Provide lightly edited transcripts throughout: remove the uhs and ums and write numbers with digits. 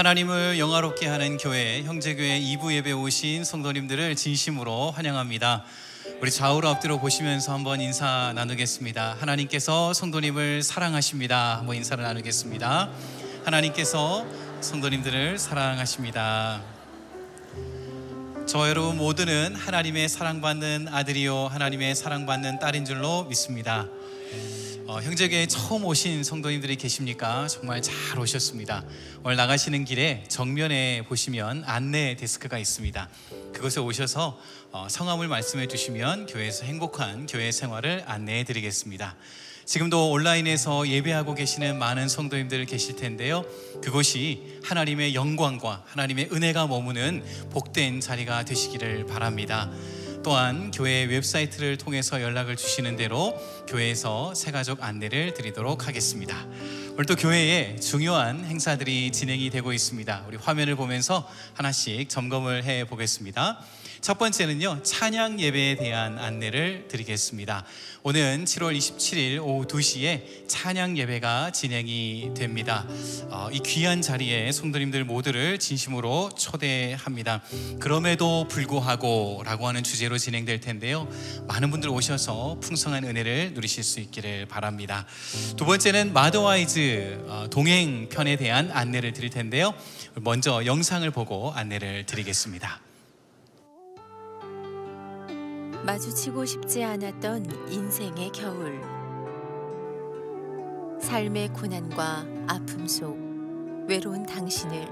하나님을 영화롭게 하는 교회 형제교회 2부 예배 오신 성도님들을 진심으로 환영합니다. 우리 좌우로 앞뒤로 보시면서 한번 인사 나누겠습니다. 하나님께서 성도님을 사랑하십니다. 한번 인사를 나누겠습니다. 하나님께서 성도님들을 사랑하십니다. 저 여러분 모두는 하나님의 사랑받는 아들이요 하나님의 사랑받는 딸인 줄로 믿습니다. 형제교회에 처음 오신 성도님들이 계십니까? 정말 잘 오셨습니다. 오늘 나가시는 길에 정면에 보시면 안내 데스크가 있습니다. 그곳에 오셔서 성함을 말씀해 주시면 교회에서 행복한 교회 생활을 안내해 드리겠습니다. 지금도 온라인에서 예배하고 계시는 많은 성도님들 계실 텐데요, 그곳이 하나님의 영광과 하나님의 은혜가 머무는 복된 자리가 되시기를 바랍니다. 또한 교회 웹사이트를 통해서 연락을 주시는 대로 교회에서 새가족 안내를 드리도록 하겠습니다. 오늘 또 교회에 중요한 행사들이 진행이 되고 있습니다. 우리 화면을 보면서 하나씩 점검을 해 보겠습니다. 첫 번째는요, 찬양 예배에 대한 안내를 드리겠습니다. 오는 7월 27일 오후 2시에 찬양 예배가 진행이 됩니다. 이 귀한 자리에 성도님들 모두를 진심으로 초대합니다. 그럼에도 불구하고 라고 하는 주제로 진행될 텐데요, 많은 분들 오셔서 풍성한 은혜를 누리실 수 있기를 바랍니다. 두 번째는 마더와이즈 동행편에 대한 안내를 드릴 텐데요, 먼저 영상을 보고 안내를 드리겠습니다. 마주치고 싶지 않았던 인생의 겨울, 삶의 고난과 아픔 속 외로운 당신을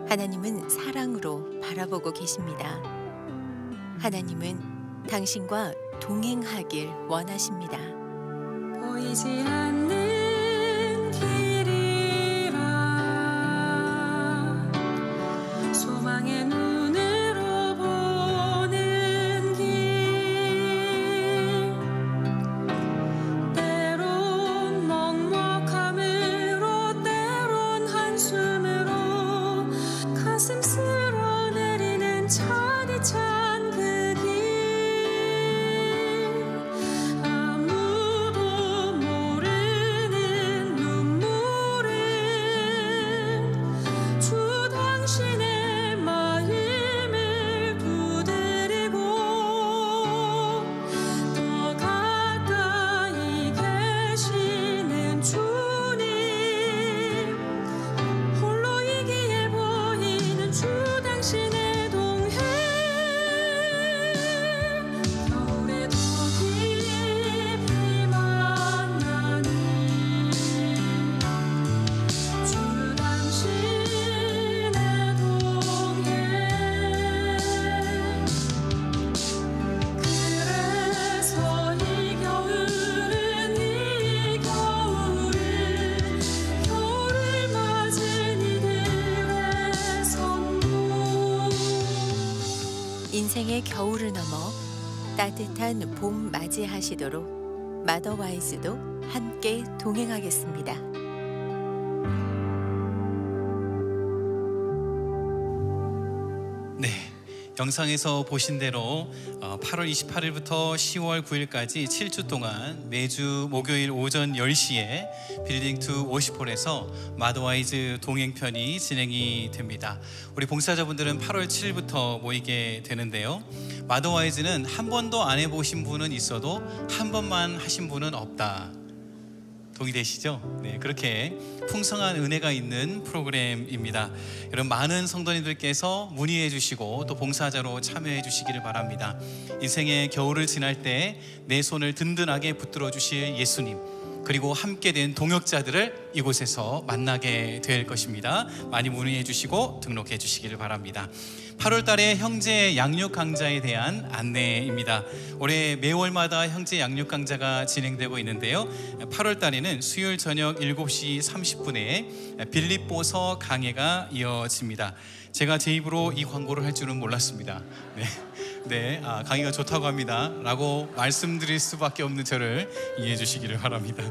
하나님은 사랑으로 바라보고 계십니다. 하나님은 당신과 동행하길 원하십니다. 보이지 않는 길이라 소망의 눈으로 보는 길, 때론 먹먹함으로 때론 한숨으로 가슴 쓸어내리는 차디찬 그 길, 아무도 모르는 눈물은 주 당신의 마음을 두드리고 더 가까이 계시는 주님, 홀로이기에 보이는 주 당신의 동행, 겨울에 더 깊이 만나는 주 당신의 동행. 그래서 이 겨울을 겨울을 맞은 이들의 선물. 인생의 겨울을 넘어 따뜻한 봄 맞이하시도록 마더와이즈도 함께 동행하겠습니다. 네, 영상에서 보신 대로 8월 28일부터 10월 9일까지 7주 동안 매주 목요일 오전 10시에 빌딩2 워시폴에서 마더와이즈 동행편이 진행이 됩니다. 우리 봉사자분들은 8월 7일부터 모이게 되는데요, 마더와이즈는 한 번도 안 해보신 분은 있어도 한 번만 하신 분은 없다. 동의되시죠? 네, 그렇게 풍성한 은혜가 있는 프로그램입니다. 여러분, 많은 성도님들께서 문의해 주시고 또 봉사자로 참여해 주시기를 바랍니다. 인생의 겨울을 지날 때 내 손을 든든하게 붙들어 주실 예수님, 그리고 함께 된 동역자들을 이곳에서 만나게 될 것입니다. 많이 문의해 주시고 등록해 주시기를 바랍니다. 8월 달에 형제 양육 강좌에 대한 안내입니다. 올해 매월마다 형제 양육 강좌가 진행되고 있는데요, 8월 달에는 수요일 저녁 7시 30분에 빌립보서 강해가 이어집니다. 제가 제 입으로 이 광고를 할 줄은 몰랐습니다. 강의가 좋다고 합니다 라고 말씀드릴 수밖에 없는 저를 이해해 주시기를 바랍니다.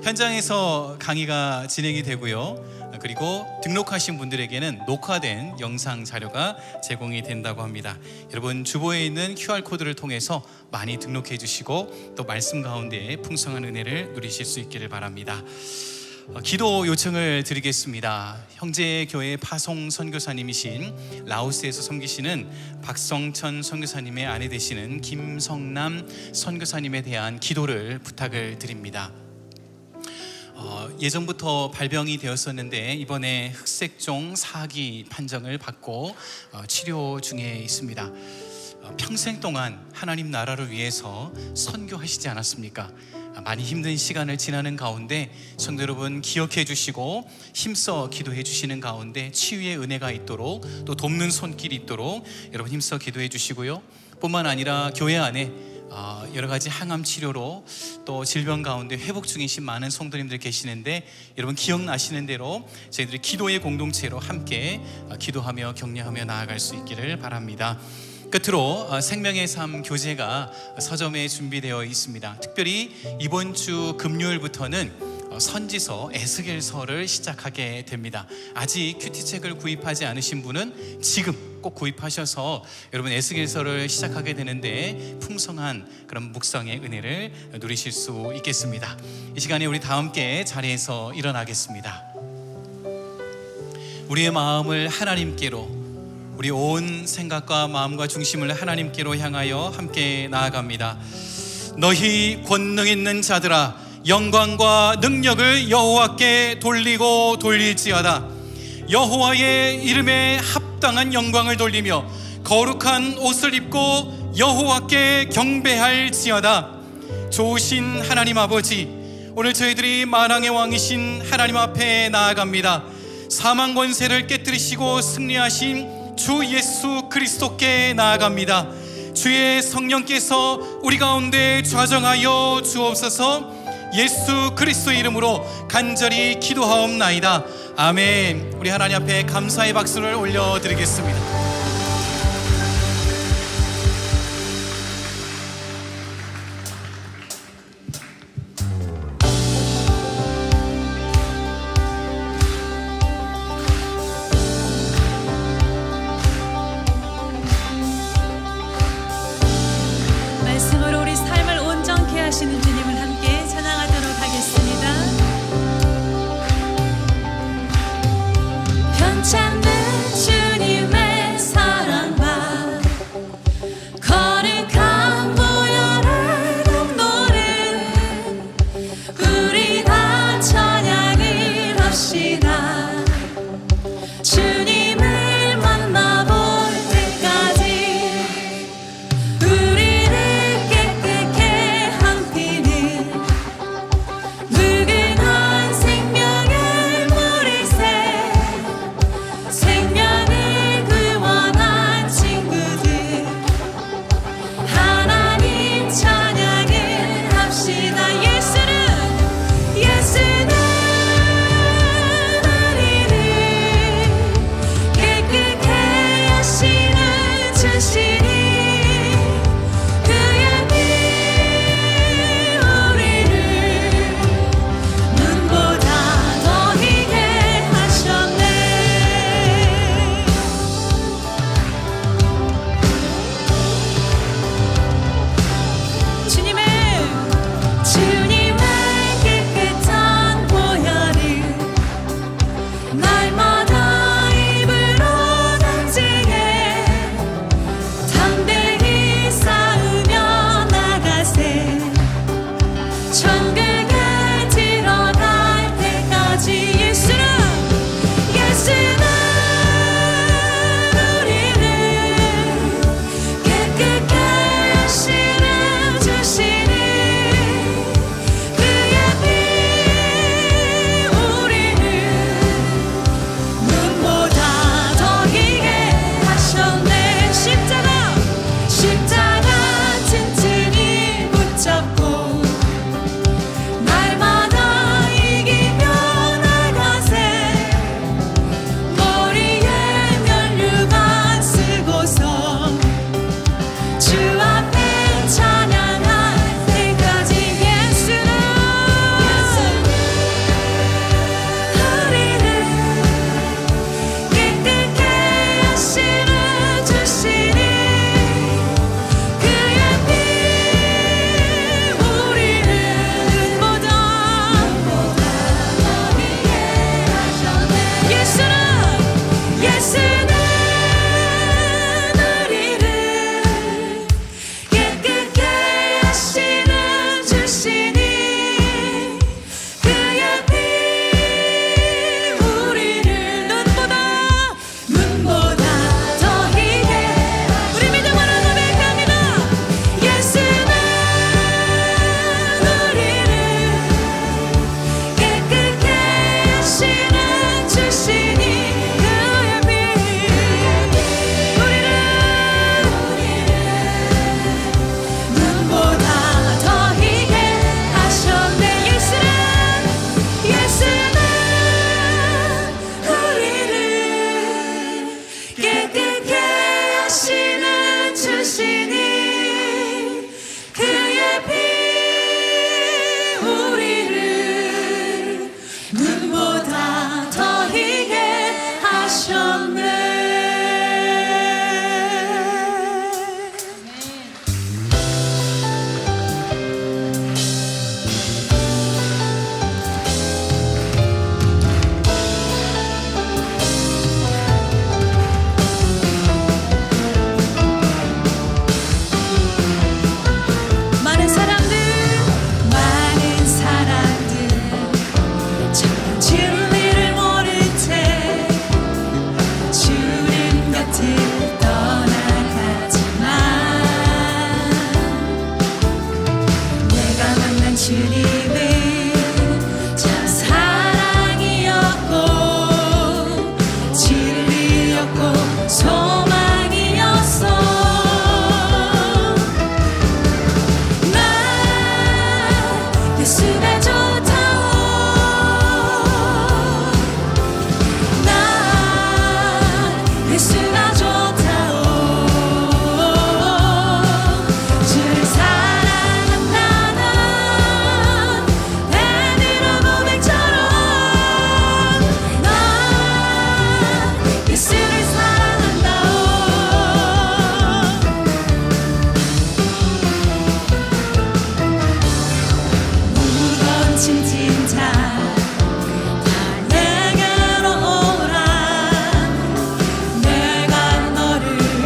현장에서 강의가 진행이 되고요, 그리고 등록하신 분들에게는 녹화된 영상 자료가 제공이 된다고 합니다. 여러분, 주보에 있는 QR코드를 통해서 많이 등록해 주시고 또 말씀 가운데 풍성한 은혜를 누리실 수 있기를 바랍니다. 기도 요청을 드리겠습니다. 형제교회 파송 선교사님이신 라오스에서 섬기시는 박성천 선교사님의 아내 되시는 김성남 선교사님에 대한 기도를 부탁을 드립니다. 예전부터 발병이 되었었는데 이번에 흑색종 4기 판정을 받고 치료 중에 있습니다. 평생 동안 하나님 나라를 위해서 선교하시지 않았습니까? 많이 힘든 시간을 지나는 가운데 성도 여러분 기억해 주시고 힘써 기도해 주시는 가운데 치유의 은혜가 있도록 또 돕는 손길이 있도록 여러분 힘써 기도해 주시고요. 뿐만 아니라 교회 안에 여러 가지 항암 치료로 또 질병 가운데 회복 중이신 많은 성도님들 계시는데 여러분 기억나시는 대로 저희들이 기도의 공동체로 함께 기도하며 격려하며 나아갈 수 있기를 바랍니다. 끝으로 생명의 삶 교재가 서점에 준비되어 있습니다. 특별히 이번 주 금요일부터는 선지서 에스겔서를 시작하게 됩니다. 아직 큐티책을 구입하지 않으신 분은 지금 꼭 구입하셔서 여러분 에스겔서를 시작하게 되는데 풍성한 그런 묵상의 은혜를 누리실 수 있겠습니다. 이 시간에 우리 다 함께 자리에서 일어나겠습니다. 우리의 마음을 하나님께로, 우리 온 생각과 마음과 중심을 하나님께로 향하여 함께 나아갑니다. 너희 권능 있는 자들아, 영광과 능력을 여호와께 돌리고 돌릴지어다. 여호와의 이름에 합당한 영광을 돌리며 거룩한 옷을 입고 여호와께 경배할지어다. 좋으신 하나님 아버지, 오늘 저희들이 만왕의 왕이신 하나님 앞에 나아갑니다. 사망 권세를 깨뜨리시고 승리하신 주 예수 그리스도께 나아갑니다. 주의 성령께서 우리 가운데 좌정하여 주옵소서. 예수 그리스도의 이름으로 간절히 기도하옵나이다. 아멘. 우리 하나님 앞에 감사의 박수를 올려드리겠습니다. 말씀으로 우리 삶을 온전케 하시는 주님을 함께 찬양하도록 하겠습니다. 편찮는 주님의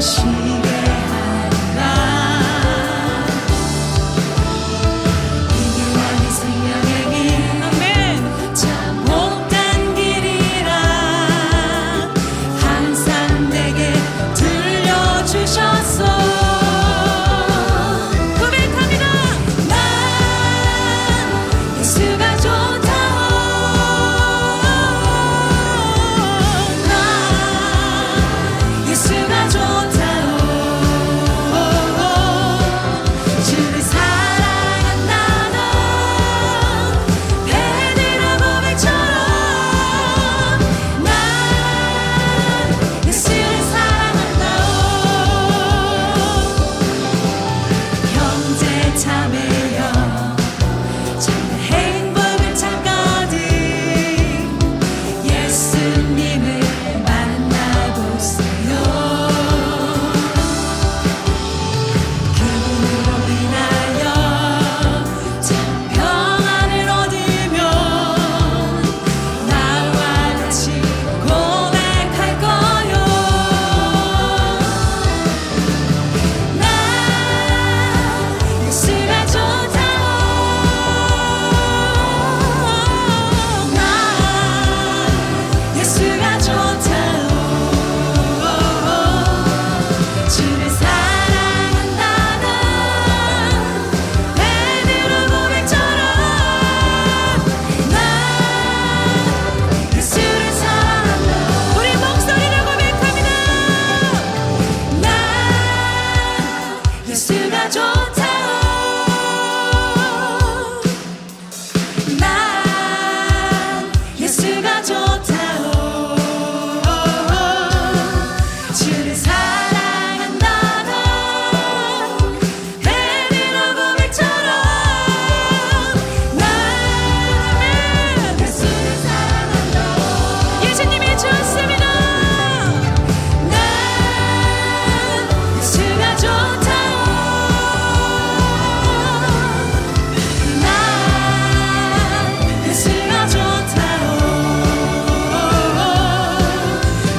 쉬게 하라. 이게 아닌 생명의 길 아멘 참 복된 길이라 항상 내게 들려주셨소. 고백합니다. 난 예수가 좋다오. 난 예수가 좋다오. 주를 사랑한다던 베드로 고백처럼 난 예수를 사랑한다오. 형제 자매여 참된 행복을 찾거든 예수님을 만나보세요. 그분으로 인하여 참 평안을 얻으면 나와 같이 고백할 거요. 난 예수가 좋다오. 난 예수가 좋다오. 주를 사랑한다던 베드로 고백처럼 난 예수를 사랑한다. 우리 목소리로 고백합니다. 난 예수가 좋다오. 난 예수가 좋다오. 주를 사랑한다던 베드로 고백처럼 난 예수를 사랑한다. 예수님이 좋습니다. 난 예수가 좋다오. 난 예수가 좋다오.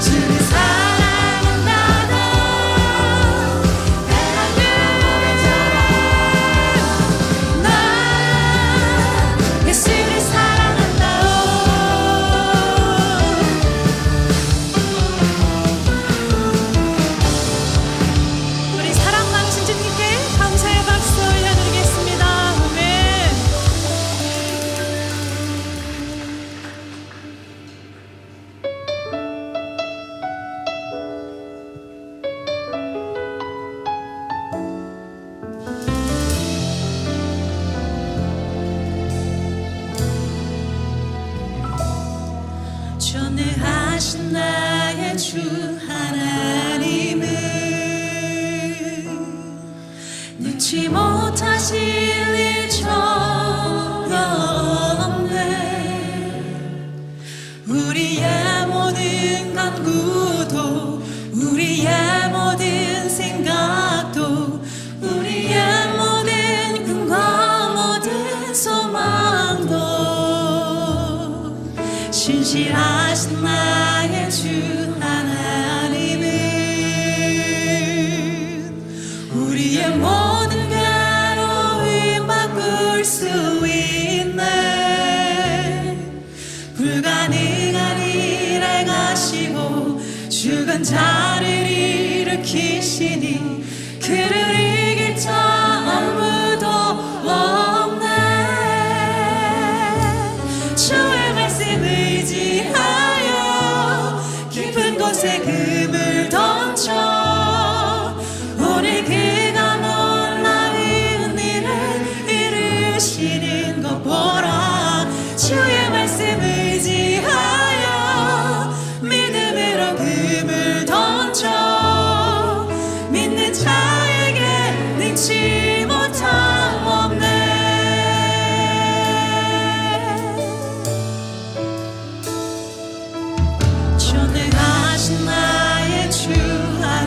주를 사랑한다던 베드로처럼 난 예수를 사랑한다오. 우리 사랑왕 신주님께 감사의 박수 올려드리겠습니다. 아멘. 전능하신 나의 주 하나님은 능치 못하실 일 전혀 없네. 우리의 모든 간구도 우리의 모든 생각도 우리의 모든 꿈과 모든 소망도 신실하신 나의 주 하나님은 우리의 모든 괴로움 바꿀 수 있네. 불가능한 일을 가시고 죽은 자를 일으키시니 그를 이길 자 아무도 없네. 주의 말씀 의지하여 깊은 곳에 금을 던져 오늘 그가 놀라운 일을 이루시는 것 보라. 주의 말씀 의지하여 믿음으로 금을 던져 믿는 자에게 능치 못함 없네. 전능하신 나의 주 하나님은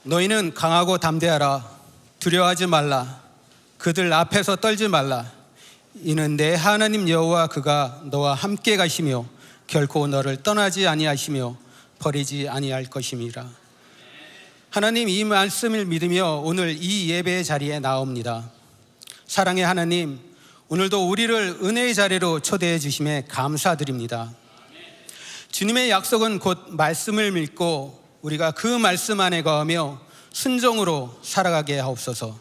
너희는 강하고 담대하라. 두려워하지 말라. 그들 앞에서 떨지 말라. 이는 내 하나님 여호와 그가 너와 함께 가시며 결코 너를 떠나지 아니하시며 버리지 아니할 것임이라. 하나님, 이 말씀을 믿으며 오늘 이 예배의 자리에 나옵니다. 사랑의 하나님, 오늘도 우리를 은혜의 자리로 초대해 주심에 감사드립니다. 주님의 약속은 곧 말씀을 믿고 우리가 그 말씀 안에 거하며 순종으로 살아가게 하옵소서.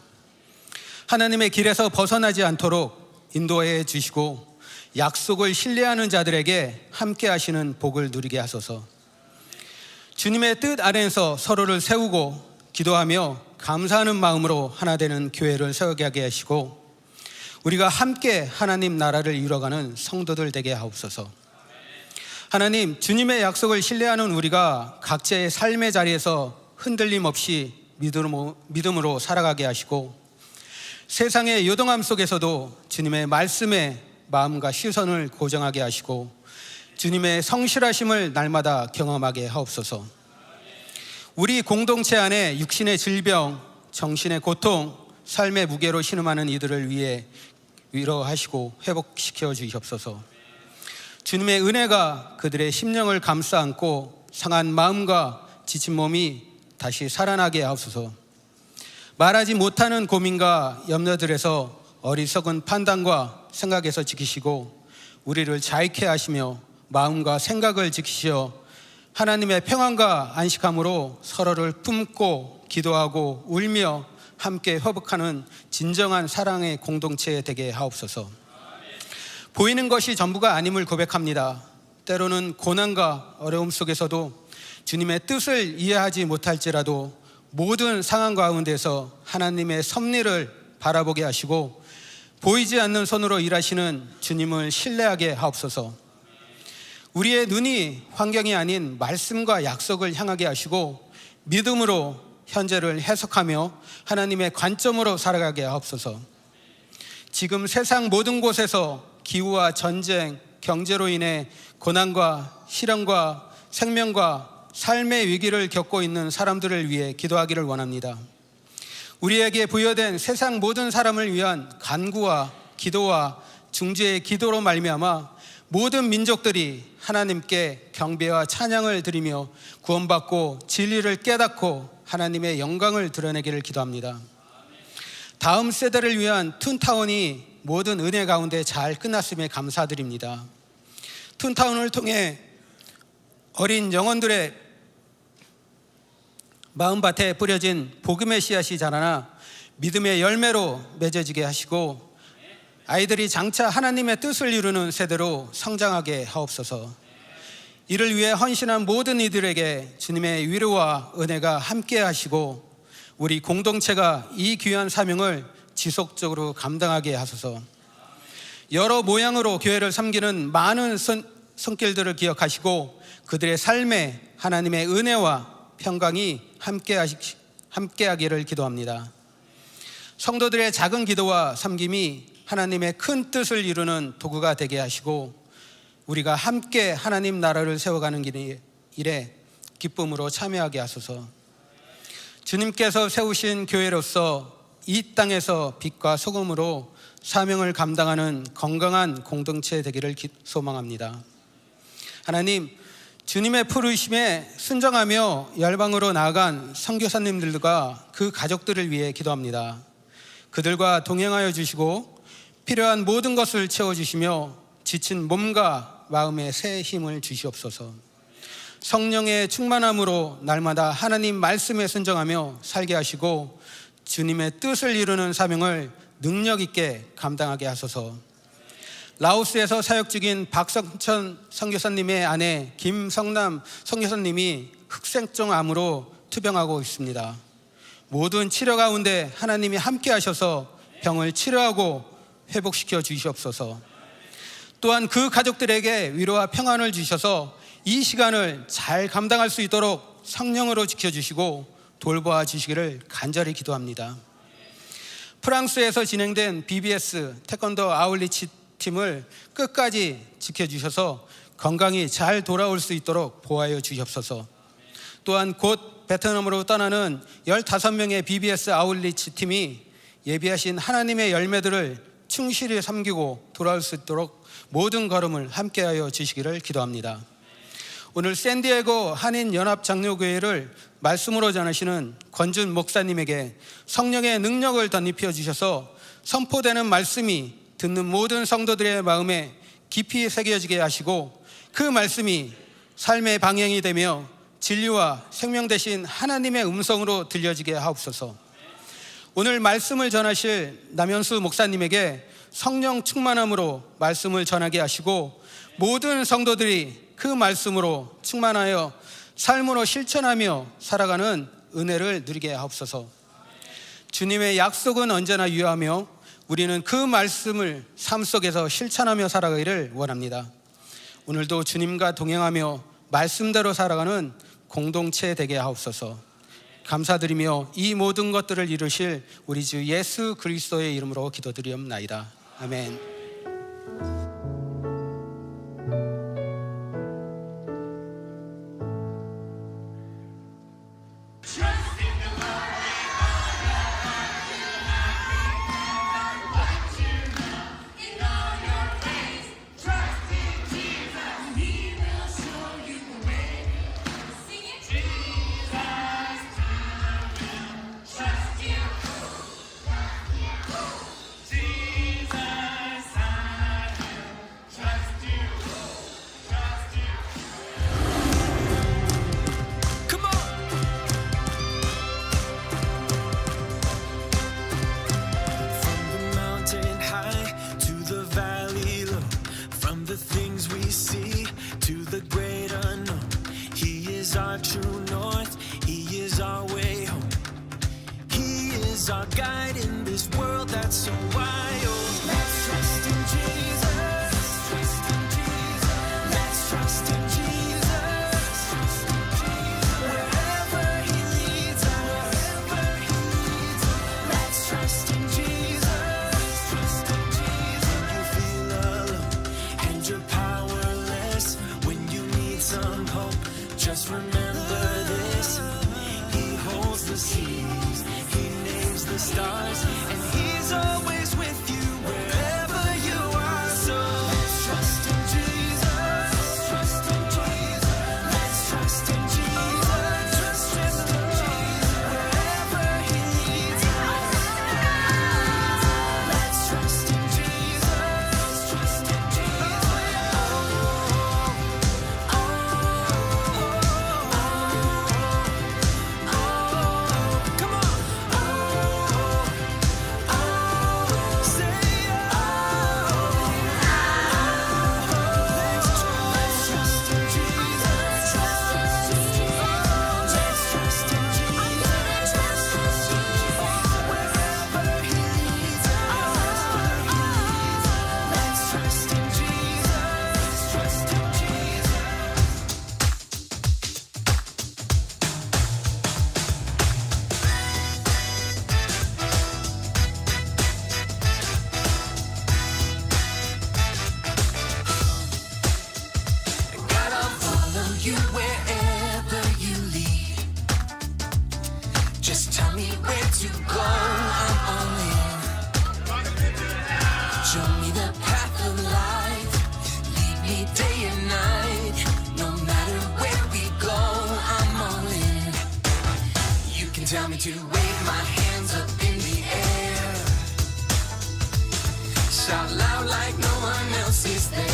하나님의 길에서 벗어나지 않도록 인도해 주시고 약속을 신뢰하는 자들에게 함께 하시는 복을 누리게 하소서. 주님의 뜻 안에서 서로를 세우고 기도하며 감사하는 마음으로 하나 되는 교회를 세우게 하게 하시고 우리가 함께 하나님 나라를 이뤄가는 성도들 되게 하옵소서. 하나님, 주님의 약속을 신뢰하는 우리가 각자의 삶의 자리에서 흔들림 없이 믿음으로 살아가게 하시고 세상의 요동함 속에서도 주님의 말씀에 마음과 시선을 고정하게 하시고 주님의 성실하심을 날마다 경험하게 하옵소서. 우리 공동체 안에 육신의 질병, 정신의 고통, 삶의 무게로 신음하는 이들을 위해 위로하시고 회복시켜 주시옵소서. 주님의 은혜가 그들의 심령을 감싸 안고 상한 마음과 지친 몸이 다시 살아나게 하옵소서. 말하지 못하는 고민과 염려들에서 어리석은 판단과 생각에서 지키시고 우리를 자익해 하시며 마음과 생각을 지키시어 하나님의 평안과 안식함으로 서로를 품고 기도하고 울며 함께 회복하는 진정한 사랑의 공동체 되게 하옵소서. 보이는 것이 전부가 아님을 고백합니다. 때로는 고난과 어려움 속에서도 주님의 뜻을 이해하지 못할지라도 모든 상황 가운데서 하나님의 섭리를 바라보게 하시고 보이지 않는 손으로 일하시는 주님을 신뢰하게 하옵소서. 우리의 눈이 환경이 아닌 말씀과 약속을 향하게 하시고 믿음으로 현재를 해석하며 하나님의 관점으로 살아가게 하옵소서. 지금 세상 모든 곳에서 기후와 전쟁, 경제로 인해 고난과 시련과 생명과 삶의 위기를 겪고 있는 사람들을 위해 기도하기를 원합니다. 우리에게 부여된 세상 모든 사람을 위한 간구와 기도와 중재의 기도로 말미암아 모든 민족들이 하나님께 경배와 찬양을 드리며 구원받고 진리를 깨닫고 하나님의 영광을 드러내기를 기도합니다. 다음 세대를 위한 툰타운이 모든 은혜 가운데 잘 끝났음에 감사드립니다. 툰타운을 통해 어린 영혼들의 마음밭에 뿌려진 복음의 씨앗이 자라나 믿음의 열매로 맺어지게 하시고 아이들이 장차 하나님의 뜻을 이루는 세대로 성장하게 하옵소서. 이를 위해 헌신한 모든 이들에게 주님의 위로와 은혜가 함께 하시고 우리 공동체가 이 귀한 사명을 지속적으로 감당하게 하소서. 여러 모양으로 교회를 섬기는 많은 손길들을 기억하시고 그들의 삶에 하나님의 은혜와 평강이 함께하기를 기도합니다. 성도들의 작은 기도와 섬김이 하나님의 큰 뜻을 이루는 도구가 되게 하시고 우리가 함께 하나님 나라를 세워가는 일에 기쁨으로 참여하게 하소서. 주님께서 세우신 교회로서 이 땅에서 빛과 소금으로 사명을 감당하는 건강한 공동체 되기를 소망합니다. 하나님, 주님의 부르심에 순종하며 열방으로 나아간 선교사님들과 그 가족들을 위해 기도합니다. 그들과 동행하여 주시고 필요한 모든 것을 채워주시며 지친 몸과 마음에 새 힘을 주시옵소서. 성령의 충만함으로 날마다 하나님 말씀에 순종하며 살게 하시고 주님의 뜻을 이루는 사명을 능력 있게 감당하게 하소서. 라오스에서 사역 중인 박성천 선교사님의 아내 김성남 선교사님이 흑색종 암으로 투병하고 있습니다. 모든 치료 가운데 하나님이 함께 하셔서 병을 치료하고 회복시켜 주시옵소서. 또한 그 가족들에게 위로와 평안을 주셔서 이 시간을 잘 감당할 수 있도록 성령으로 지켜주시고 돌보아 주시기를 간절히 기도합니다. 프랑스에서 진행된 BBS 태권도 아울리치 팀을 끝까지 지켜주셔서 건강히 잘 돌아올 수 있도록 보호하여 주시옵소서. 또한 곧 베트남으로 떠나는 15명의 BBS 아웃리치 팀이 예비하신 하나님의 열매들을 충실히 섬기고 돌아올 수 있도록 모든 걸음을 함께하여 주시기를 기도합니다. 오늘 샌디에고 한인연합장로교회를 말씀으로 전하시는 권준 목사님에게 성령의 능력을 덧입혀 주셔서 선포되는 말씀이 듣는 모든 성도들의 마음에 깊이 새겨지게 하시고 그 말씀이 삶의 방향이 되며 진리와 생명 되신 하나님의 음성으로 들려지게 하옵소서. 오늘 말씀을 전하실 남현수 목사님에게 성령 충만함으로 말씀을 전하게 하시고 모든 성도들이 그 말씀으로 충만하여 삶으로 실천하며 살아가는 은혜를 누리게 하옵소서. 주님의 약속은 언제나 유효하며 우리는 그 말씀을 삶 속에서 실천하며 살아가기를 원합니다. 오늘도 주님과 동행하며 말씀대로 살아가는 공동체 되게 하옵소서. 감사드리며 이 모든 것들을 이루실 우리 주 예수 그리스도의 이름으로 기도드리옵나이다. 아멘. Our guide in this world that's so wild. Let's trust in Jesus. Trust in Jesus. Let's trust in Jesus. Trust in Jesus. Wherever He leads us. Wherever He leads us. Let's trust in Jesus. Trust in Jesus. When you feel alone and you're powerless, when you need some hope, just remember this: He holds the seas. The stars, and He's always with you wherever you are. So let's trust in Jesus. Trust in Jesus. Let's trust in Jesus. Trust in Jesus. Wherever He leads us. Let's trust in Jesus. Trust in Jesus. Come on. You wherever you lead, just tell me where to go. I'm all in. Show me the path of life. Lead me day and night. No matter where we go, I'm all in. You can tell me to wave my hands up in the air. Shout loud like no one else is there.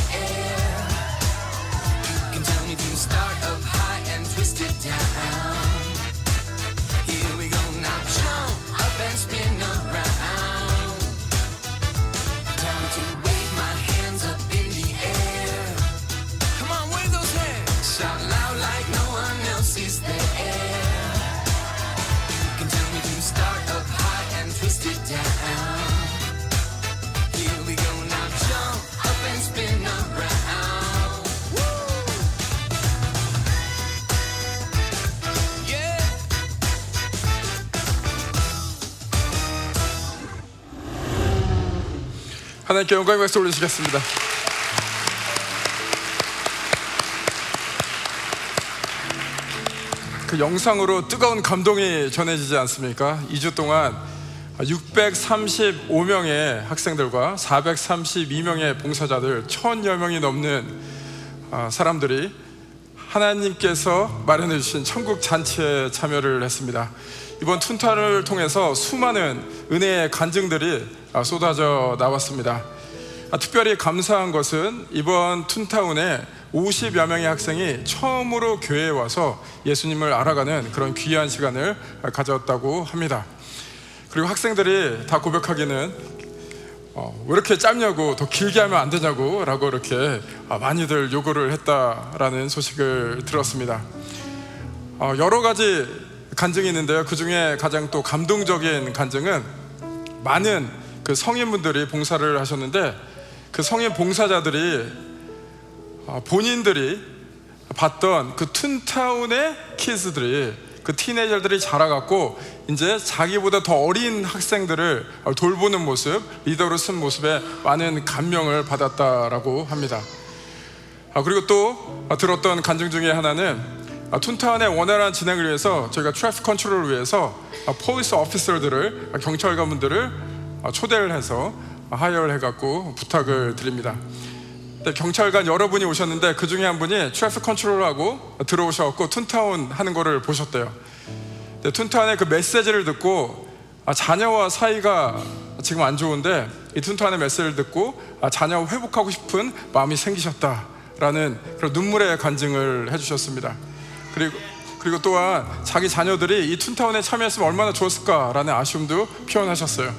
Tell me to start up high and twist it down. Here we go now, jump up and spin around. Tell me to wave my hands up in the air. Come on, wave those hands. Shout loud like no one else is there. You can tell me to start up high and twist it down. Here we go now, jump up and spin around. 하나님께 영광의 박수 올려주시겠습니다. 그 영상으로 뜨거운 감동이 전해지지 않습니까? 2주 동안 635명의 학생들과 432명의 봉사자들 1000여 명이 넘는 사람들이 하나님께서 마련해 주신 천국 잔치에 참여를 했습니다. 이번 툰타운을 통해서 수많은 은혜의 간증들이 쏟아져 나왔습니다. 특별히 감사한 것은 이번 툰타운에 50여 명의 학생이 처음으로 교회에 와서 예수님을 알아가는 그런 귀한 시간을 가졌다고 합니다. 그리고 학생들이 다 고백하기는 왜 이렇게 짧냐고, 더 길게 하면 안 되냐고 라고 이렇게 많이들 요구를 했다라는 소식을 들었습니다. 여러 가지 간증이 있는데요, 그 중에 가장 또 감동적인 간증은 많은 그 성인분들이 봉사를 하셨는데, 그 성인 봉사자들이 본인들이 봤던 그 툰타운의 키즈들이, 그 티네이저들이 자라갖고 이제 자기보다 더 어린 학생들을 돌보는 모습, 리더로 쓴 모습에 많은 감명을 받았다라고 합니다. 그리고 또 들었던 간증 중에 하나는 툰타운의 원활한 진행을 위해서 저희가 트래픽 컨트롤을 위해서 폴리스 오피서들을, 경찰관분들을 초대를 해서 하이어를 해갖고 부탁을 드립니다. 경찰관 여러분이 오셨는데 그 중에 한 분이 트래픽 컨트롤하고 들어오셔갖고 툰타운 하는 거를 보셨대요. 툰타운의 그 메시지를 듣고 자녀와 사이가 지금 안 좋은데 이 툰타운의 메시지를 듣고 자녀와 회복하고 싶은 마음이 생기셨다라는 그런 눈물의 간증을 해주셨습니다. 그리고 또한 자기 자녀들이 이 툰타운에 참여했으면 얼마나 좋았을까라는 아쉬움도 표현하셨어요.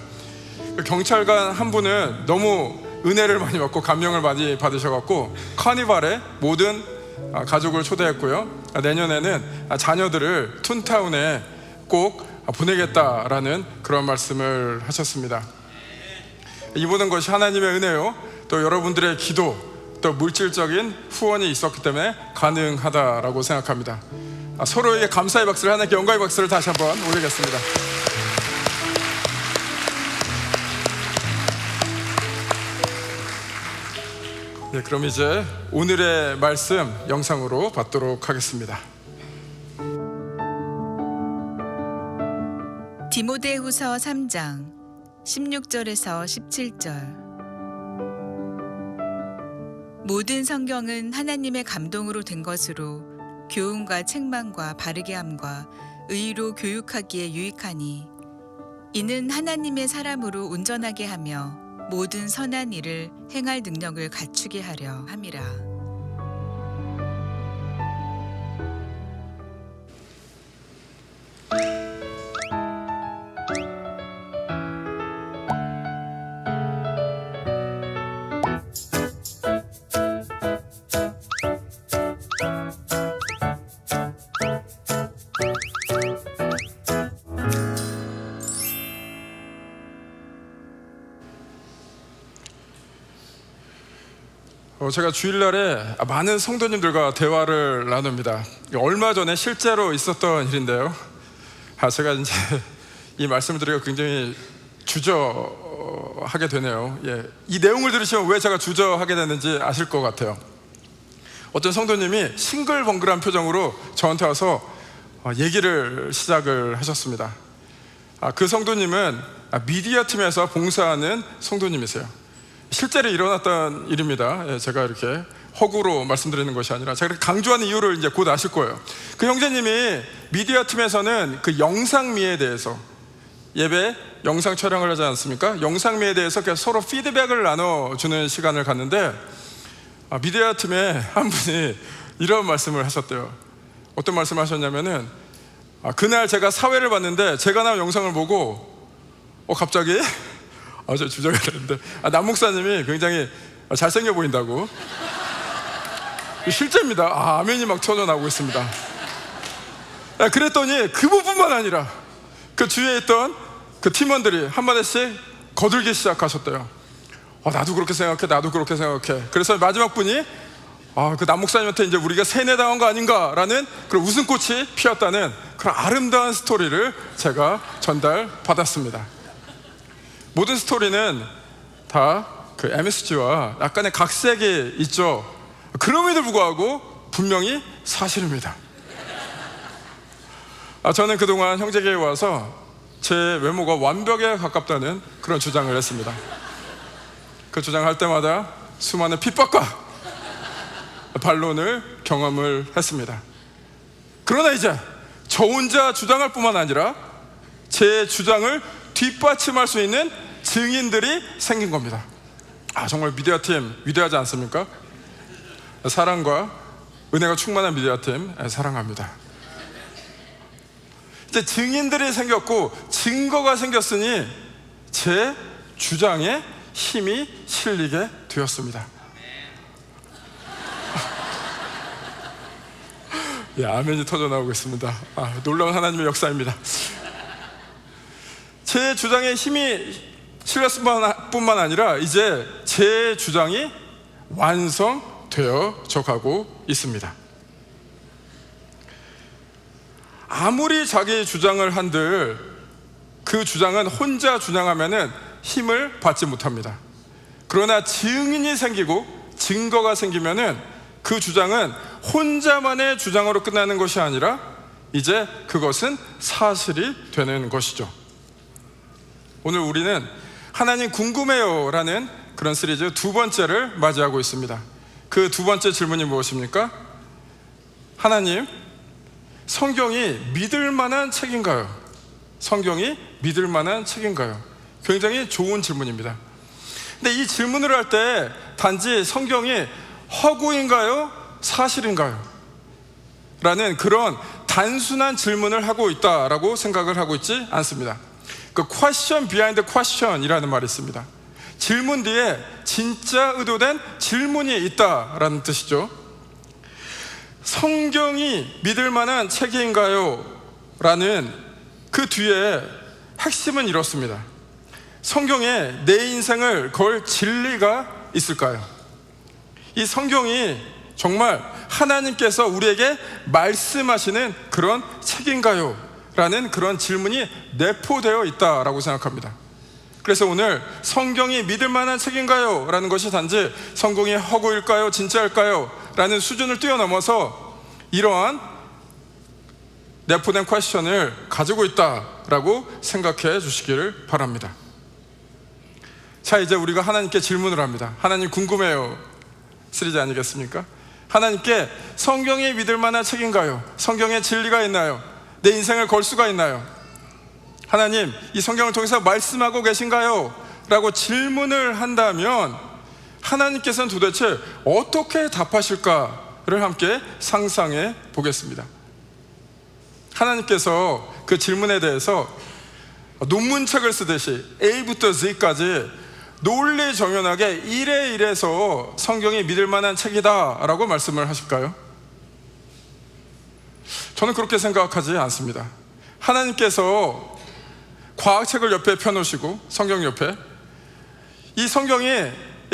경찰관 한 분은 너무 은혜를 많이 받고 감명을 많이 받으셔갖고 카니발에 모든 가족을 초대했고요, 내년에는 자녀들을 툰타운에 꼭 보내겠다라는 그런 말씀을 하셨습니다. 이 모든 것이 하나님의 은혜요, 또 여러분들의 기도, 또 물질적인 후원이 있었기 때문에 가능하다라고 생각합니다. 서로에게 감사의 박수를, 하나님께 영광의 박수를 다시 한번 올리겠습니다. 네, 그럼 이제 오늘의 말씀 영상으로 받도록 하겠습니다. 디모데후서 3장 16절에서 17절. 모든 성경은 하나님의 감동으로 된 것으로 교훈과 책망과 바르게 함과 의로 교육하기에 유익하니, 이는 하나님의 사람으로 온전하게 하며 모든 선한 일을 행할 능력을 갖추게 하려 함이라. 제가 주일날에 많은 성도님들과 대화를 나눕니다. 얼마 전에 실제로 있었던 일인데요, 제가 이제 이 말씀을 드리기가 굉장히 주저하게 되네요. 이 내용을 들으시면 왜 제가 주저하게 됐는지 아실 것 같아요. 어떤 성도님이 싱글벙글한 표정으로 저한테 와서 얘기를 시작을 하셨습니다. 그 성도님은 미디어 팀에서 봉사하는 성도님이세요. 실제로 일어났던 일입니다. 제가 이렇게 허구로 말씀드리는 것이 아니라 제가 강조하는 이유를 이제 곧 아실 거예요. 그 형제님이 미디어 팀에서는 그 영상미에 대해서, 예배 영상 촬영을 하지 않습니까? 영상미에 대해서 서로 피드백을 나눠주는 시간을 갖는데, 미디어 팀의 한 분이 이런 말씀을 하셨대요. 어떤 말씀을 하셨냐면은, 그날 제가 사회를 봤는데 제가 나온 영상을 보고 갑자기 저 주저가 되는데 남 목사님이 굉장히 잘생겨 보인다고. 실제입니다. 아멘이 막 터져나오고 있습니다. 그랬더니 그분뿐만 아니라 그 주위에 있던 그 팀원들이 한마디씩 거들기 시작하셨대요. 나도 그렇게 생각해, 나도 그렇게 생각해. 그래서 마지막 분이 그 남 목사님한테 이제 우리가 세뇌당한 거 아닌가라는 그런 웃음꽃이 피었다는 그런 아름다운 스토리를 제가 전달받았습니다. 모든 스토리는 다 그 MSG와 약간의 각색이 있죠. 그럼에도 불구하고 분명히 사실입니다. 저는 그동안 형제교회에 와서 제 외모가 완벽에 가깝다는 그런 주장을 했습니다. 그 주장할 때마다 수많은 핍박과 반론을 경험을 했습니다. 그러나 이제 저 혼자 주장할 뿐만 아니라 제 주장을 뒷받침할 수 있는 증인들이 생긴 겁니다. 정말 미디어팀 위대하지 않습니까? 사랑과 은혜가 충만한 미디어팀 사랑합니다. 이제 증인들이 생겼고 증거가 생겼으니 제 주장에 힘이 실리게 되었습니다. 아멘이 터져 나오고 있습니다. 놀라운 하나님의 역사입니다. 제 주장에 힘이 실렸을 뿐만 아니라 이제 제 주장이 완성되어져 가고 있습니다. 아무리 자기 주장을 한들 그 주장은 혼자 주장하면은 힘을 받지 못합니다. 그러나 증인이 생기고 증거가 생기면은 그 주장은 혼자만의 주장으로 끝나는 것이 아니라 이제 그것은 사실이 되는 것이죠. 오늘 우리는 하나님 궁금해요 라는 그런 시리즈 두 번째를 맞이하고 있습니다. 그 두 번째 질문이 무엇입니까? 하나님, 성경이 믿을 만한 책인가요? 성경이 믿을 만한 책인가요? 굉장히 좋은 질문입니다. 근데 이 질문을 할 때 단지 성경이 허구인가요? 사실인가요? 라는 그런 단순한 질문을 하고 있다라고 생각을 하고 있지 않습니다. 그 question behind question 이라는 말이 있습니다. 질문 뒤에 진짜 의도된 질문이 있다라는 뜻이죠. 성경이 믿을 만한 책인가요? 라는 그 뒤에 핵심은 이렇습니다. 성경에 내 인생을 걸 진리가 있을까요? 이 성경이 정말 하나님께서 우리에게 말씀하시는 그런 책인가요? 라는 그런 질문이 내포되어 있다라고 생각합니다. 그래서 오늘 성경이 믿을 만한 책인가요? 라는 것이 단지 성경이 허구일까요? 진짜일까요? 라는 수준을 뛰어넘어서 이러한 내포된 퀘스천을 가지고 있다라고 생각해 주시기를 바랍니다. 자, 이제 우리가 하나님께 질문을 합니다. 하나님 궁금해요 시리즈 아니겠습니까? 하나님께 성경이 믿을 만한 책인가요? 성경에 진리가 있나요? 내 인생을 걸 수가 있나요? 하나님, 이 성경을 통해서 말씀하고 계신가요? 라고 질문을 한다면 하나님께서는 도대체 어떻게 답하실까를 함께 상상해 보겠습니다. 하나님께서 그 질문에 대해서 논문책을 쓰듯이 A부터 Z까지 논리정연하게 이래서 성경이 믿을 만한 책이다 라고 말씀을 하실까요? 저는 그렇게 생각하지 않습니다. 하나님께서 과학책을 옆에 펴놓으시고 성경 옆에 이 성경이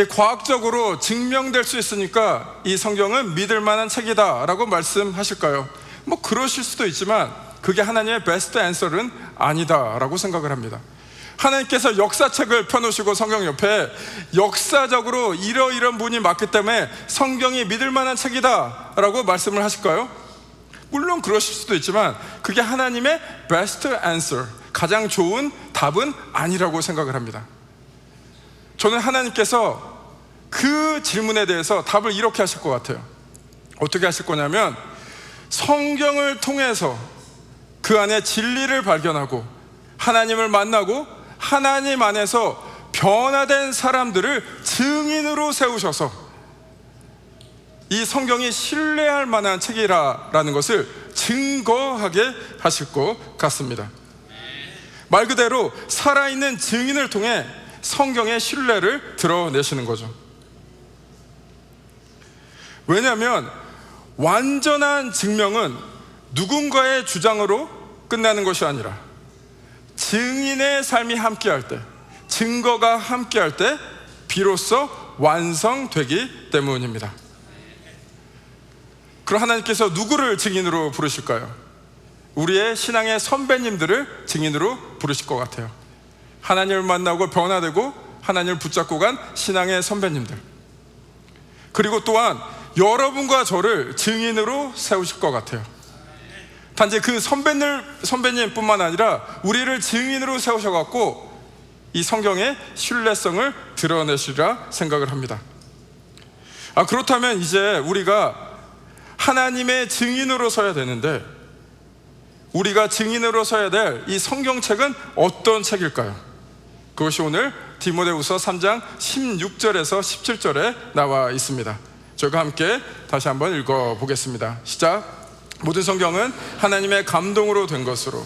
과학적으로 증명될 수 있으니까 이 성경은 믿을 만한 책이다 라고 말씀하실까요? 뭐 그러실 수도 있지만 그게 하나님의 베스트 앤서는 아니다 라고 생각을 합니다. 하나님께서 역사책을 펴놓으시고 성경 옆에 역사적으로 이러이런 분이 맞기 때문에 성경이 믿을 만한 책이다 라고 말씀을 하실까요? 물론 그러실 수도 있지만 그게 하나님의 베스트 앤서, 가장 좋은 답은 아니라고 생각을 합니다. 저는 하나님께서 그 질문에 대해서 답을 이렇게 하실 것 같아요. 어떻게 하실 거냐면 성경을 통해서 그 안에 진리를 발견하고 하나님을 만나고 하나님 안에서 변화된 사람들을 증인으로 세우셔서 이 성경이 신뢰할 만한 책이라는 것을 증거하게 하실 것 같습니다. 말 그대로 살아있는 증인을 통해 성경의 신뢰를 드러내시는 거죠. 왜냐하면 완전한 증명은 누군가의 주장으로 끝나는 것이 아니라 증인의 삶이 함께할 때, 증거가 함께할 때 비로소 완성되기 때문입니다. 그럼 하나님께서 누구를 증인으로 부르실까요? 우리의 신앙의 선배님들을 증인으로 부르실 것 같아요. 하나님을 만나고 변화되고 하나님을 붙잡고 간 신앙의 선배님들, 그리고 또한 여러분과 저를 증인으로 세우실 것 같아요. 단지 그 선배님뿐만 아니라 우리를 증인으로 세우셔갖고 이 성경의 신뢰성을 드러내시리라 생각을 합니다. 그렇다면 이제 우리가 하나님의 증인으로 서야 되는데, 우리가 증인으로 서야 될 이 성경책은 어떤 책일까요? 그것이 오늘 디모데후서 3장 16절에서 17절에 나와 있습니다. 저희가 함께 다시 한번 읽어보겠습니다. 시작. 모든 성경은 하나님의 감동으로 된 것으로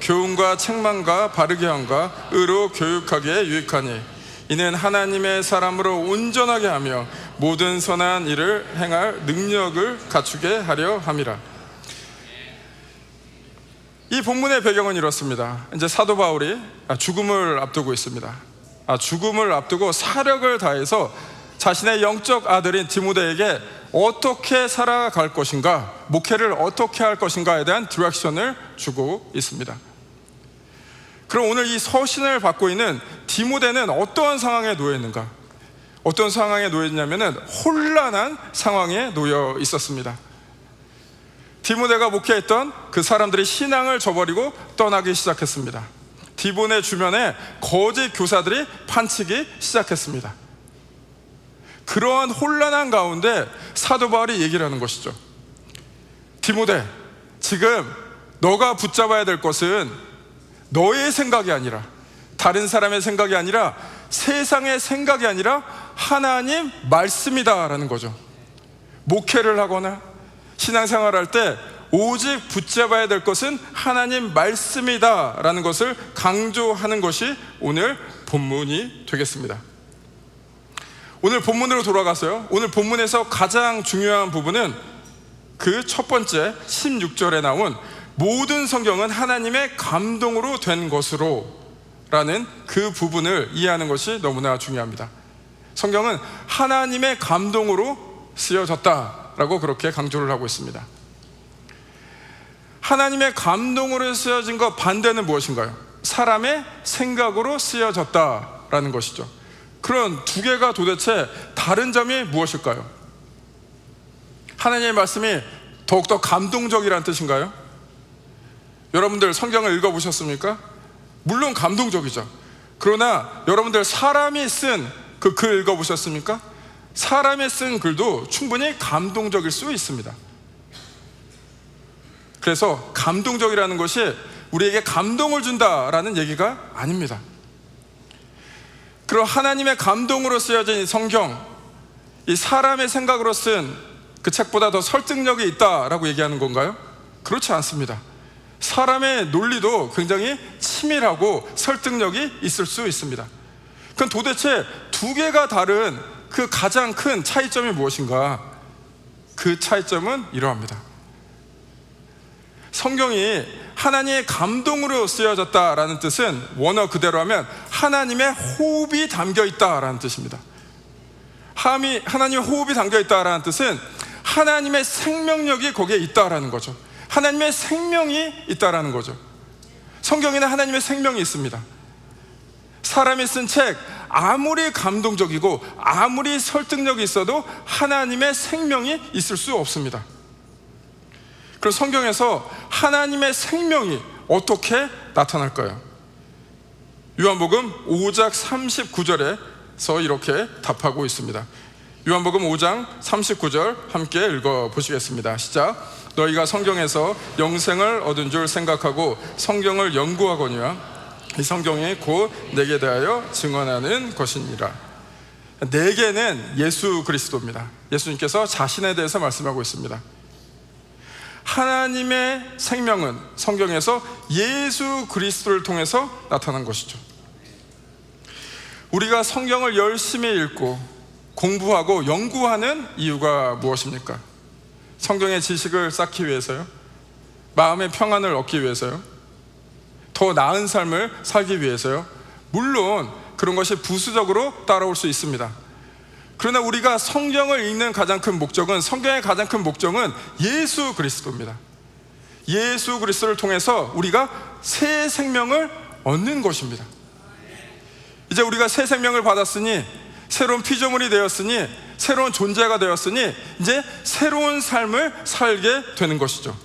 교훈과 책망과 바르게 함과 의로 교육하기에 유익하니 이는 하나님의 사람으로 온전하게 하며 모든 선한 일을 행할 능력을 갖추게 하려 함이라. 이 본문의 배경은 이렇습니다. 이제 사도 바울이 죽음을 앞두고 있습니다. 죽음을 앞두고 사력을 다해서 자신의 영적 아들인 디모데에게 어떻게 살아갈 것인가, 목회를 어떻게 할 것인가에 대한 디렉션을 주고 있습니다. 그럼 오늘 이 서신을 받고 있는 디모데는 어떠한 상황에 놓여 있는가? 어떤 상황에 놓여 있냐면은 혼란한 상황에 놓여 있었습니다. 디모데가 목회했던 그 사람들이 신앙을 저버리고 떠나기 시작했습니다. 디모데 주변에 거짓 교사들이 판치기 시작했습니다. 그러한 혼란한 가운데 사도 바울이 얘기를 하는 것이죠. 디모데, 지금 너가 붙잡아야 될 것은 너의 생각이 아니라, 다른 사람의 생각이 아니라, 세상의 생각이 아니라 하나님 말씀이다라는 거죠. 목회를 하거나 신앙생활할 때 오직 붙잡아야 될 것은 하나님 말씀이다라는 것을 강조하는 것이 오늘 본문이 되겠습니다. 오늘 본문으로 돌아가서요, 오늘 본문에서 가장 중요한 부분은 그 첫 번째 16절에 나온 모든 성경은 하나님의 감동으로 된 것으로 라는 그 부분을 이해하는 것이 너무나 중요합니다. 성경은 하나님의 감동으로 쓰여졌다라고 그렇게 강조를 하고 있습니다. 하나님의 감동으로 쓰여진 것 반대는 무엇인가요? 사람의 생각으로 쓰여졌다라는 것이죠. 그런 두 개가 도대체 다른 점이 무엇일까요? 하나님의 말씀이 더욱더 감동적이라는 뜻인가요? 여러분들 성경을 읽어보셨습니까? 물론 감동적이죠. 그러나 여러분들 사람이 쓴 그 글 읽어보셨습니까? 사람이 쓴 글도 충분히 감동적일 수 있습니다. 그래서 감동적이라는 것이 우리에게 감동을 준다라는 얘기가 아닙니다. 그럼 하나님의 감동으로 쓰여진 이 성경, 이 사람의 생각으로 쓴 그 책보다 더 설득력이 있다라고 얘기하는 건가요? 그렇지 않습니다. 사람의 논리도 굉장히 치밀하고 설득력이 있을 수 있습니다. 그럼 도대체 두 개가 다른 그 가장 큰 차이점이 무엇인가? 그 차이점은 이러합니다. 성경이 하나님의 감동으로 쓰여졌다라는 뜻은 원어 그대로 하면 하나님의 호흡이 담겨 있다라는 뜻입니다. 하나님의 호흡이 담겨 있다라는 뜻은 하나님의 생명력이 거기에 있다라는 거죠. 하나님의 생명이 있다라는 거죠. 성경에는 하나님의 생명이 있습니다. 사람이 쓴 책 아무리 감동적이고 아무리 설득력이 있어도 하나님의 생명이 있을 수 없습니다. 그럼 성경에서 하나님의 생명이 어떻게 나타날까요? 요한복음 5장 39절에서 이렇게 답하고 있습니다. 요한복음 5장 39절 함께 읽어보시겠습니다. 시작. 너희가 성경에서 영생을 얻은 줄 생각하고 성경을 연구하거니와 이 성경이 곧 내게 대하여 증언하는 것이니라. 내게는 예수 그리스도입니다. 예수님께서 자신에 대해서 말씀하고 있습니다. 하나님의 생명은 성경에서 예수 그리스도를 통해서 나타난 것이죠. 우리가 성경을 열심히 읽고 공부하고 연구하는 이유가 무엇입니까? 성경의 지식을 쌓기 위해서요? 마음의 평안을 얻기 위해서요? 더 나은 삶을 살기 위해서요? 물론 그런 것이 부수적으로 따라올 수 있습니다. 그러나 우리가 성경을 읽는 가장 큰 목적은, 성경의 가장 큰 목적은 예수 그리스도입니다. 예수 그리스도를 통해서 우리가 새 생명을 얻는 것입니다. 이제 우리가 새 생명을 받았으니, 새로운 피조물이 되었으니, 새로운 존재가 되었으니 이제 새로운 삶을 살게 되는 것이죠.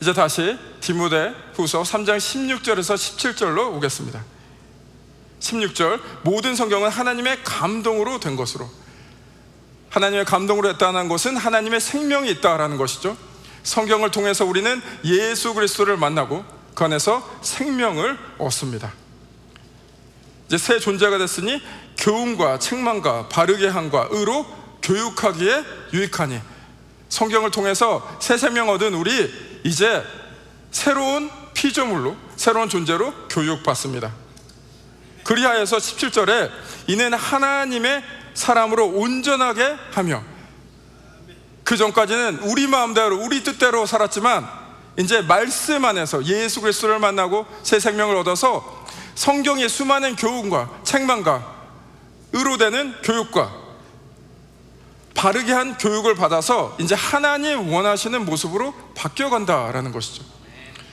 이제 다시 디모데후서 3장 16절에서 17절로 오겠습니다. 16절, 모든 성경은 하나님의 감동으로 된 것으로. 하나님의 감동으로 했다는 것은 하나님의 생명이 있다라는 것이죠. 성경을 통해서 우리는 예수 그리스도를 만나고 그 안에서 생명을 얻습니다. 이제 새 존재가 됐으니 교훈과 책망과 바르게 함과 의로 교육하기에 유익하니, 성경을 통해서 새 생명 얻은 우리 이제 새로운 피조물로, 새로운 존재로 교육받습니다. 그리하여서 17절에 이는 하나님의 사람으로 온전하게 하며, 그 전까지는 우리 마음대로 우리 뜻대로 살았지만 이제 말씀 안에서 예수 그리스도를 만나고 새 생명을 얻어서 성경의 수많은 교훈과 책망과 의로 되는 교육과 바르게 한 교육을 받아서 이제 하나님 원하시는 모습으로 바뀌어간다라는 것이죠.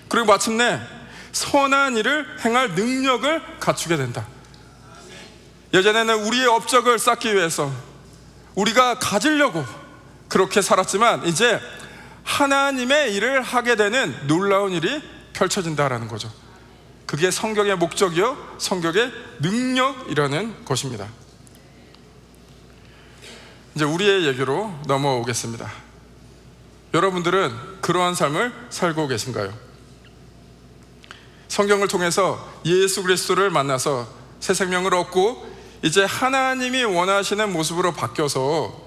그리고 마침내 선한 일을 행할 능력을 갖추게 된다. 예전에는 우리의 업적을 쌓기 위해서 우리가 가지려고 그렇게 살았지만 이제 하나님의 일을 하게 되는 놀라운 일이 펼쳐진다라는 거죠. 그게 성경의 목적이요, 성경의 능력이라는 것입니다. 이제 우리의 얘기로 넘어오겠습니다. 여러분들은 그러한 삶을 살고 계신가요? 성경을 통해서 예수 그리스도를 만나서 새 생명을 얻고 이제 하나님이 원하시는 모습으로 바뀌어서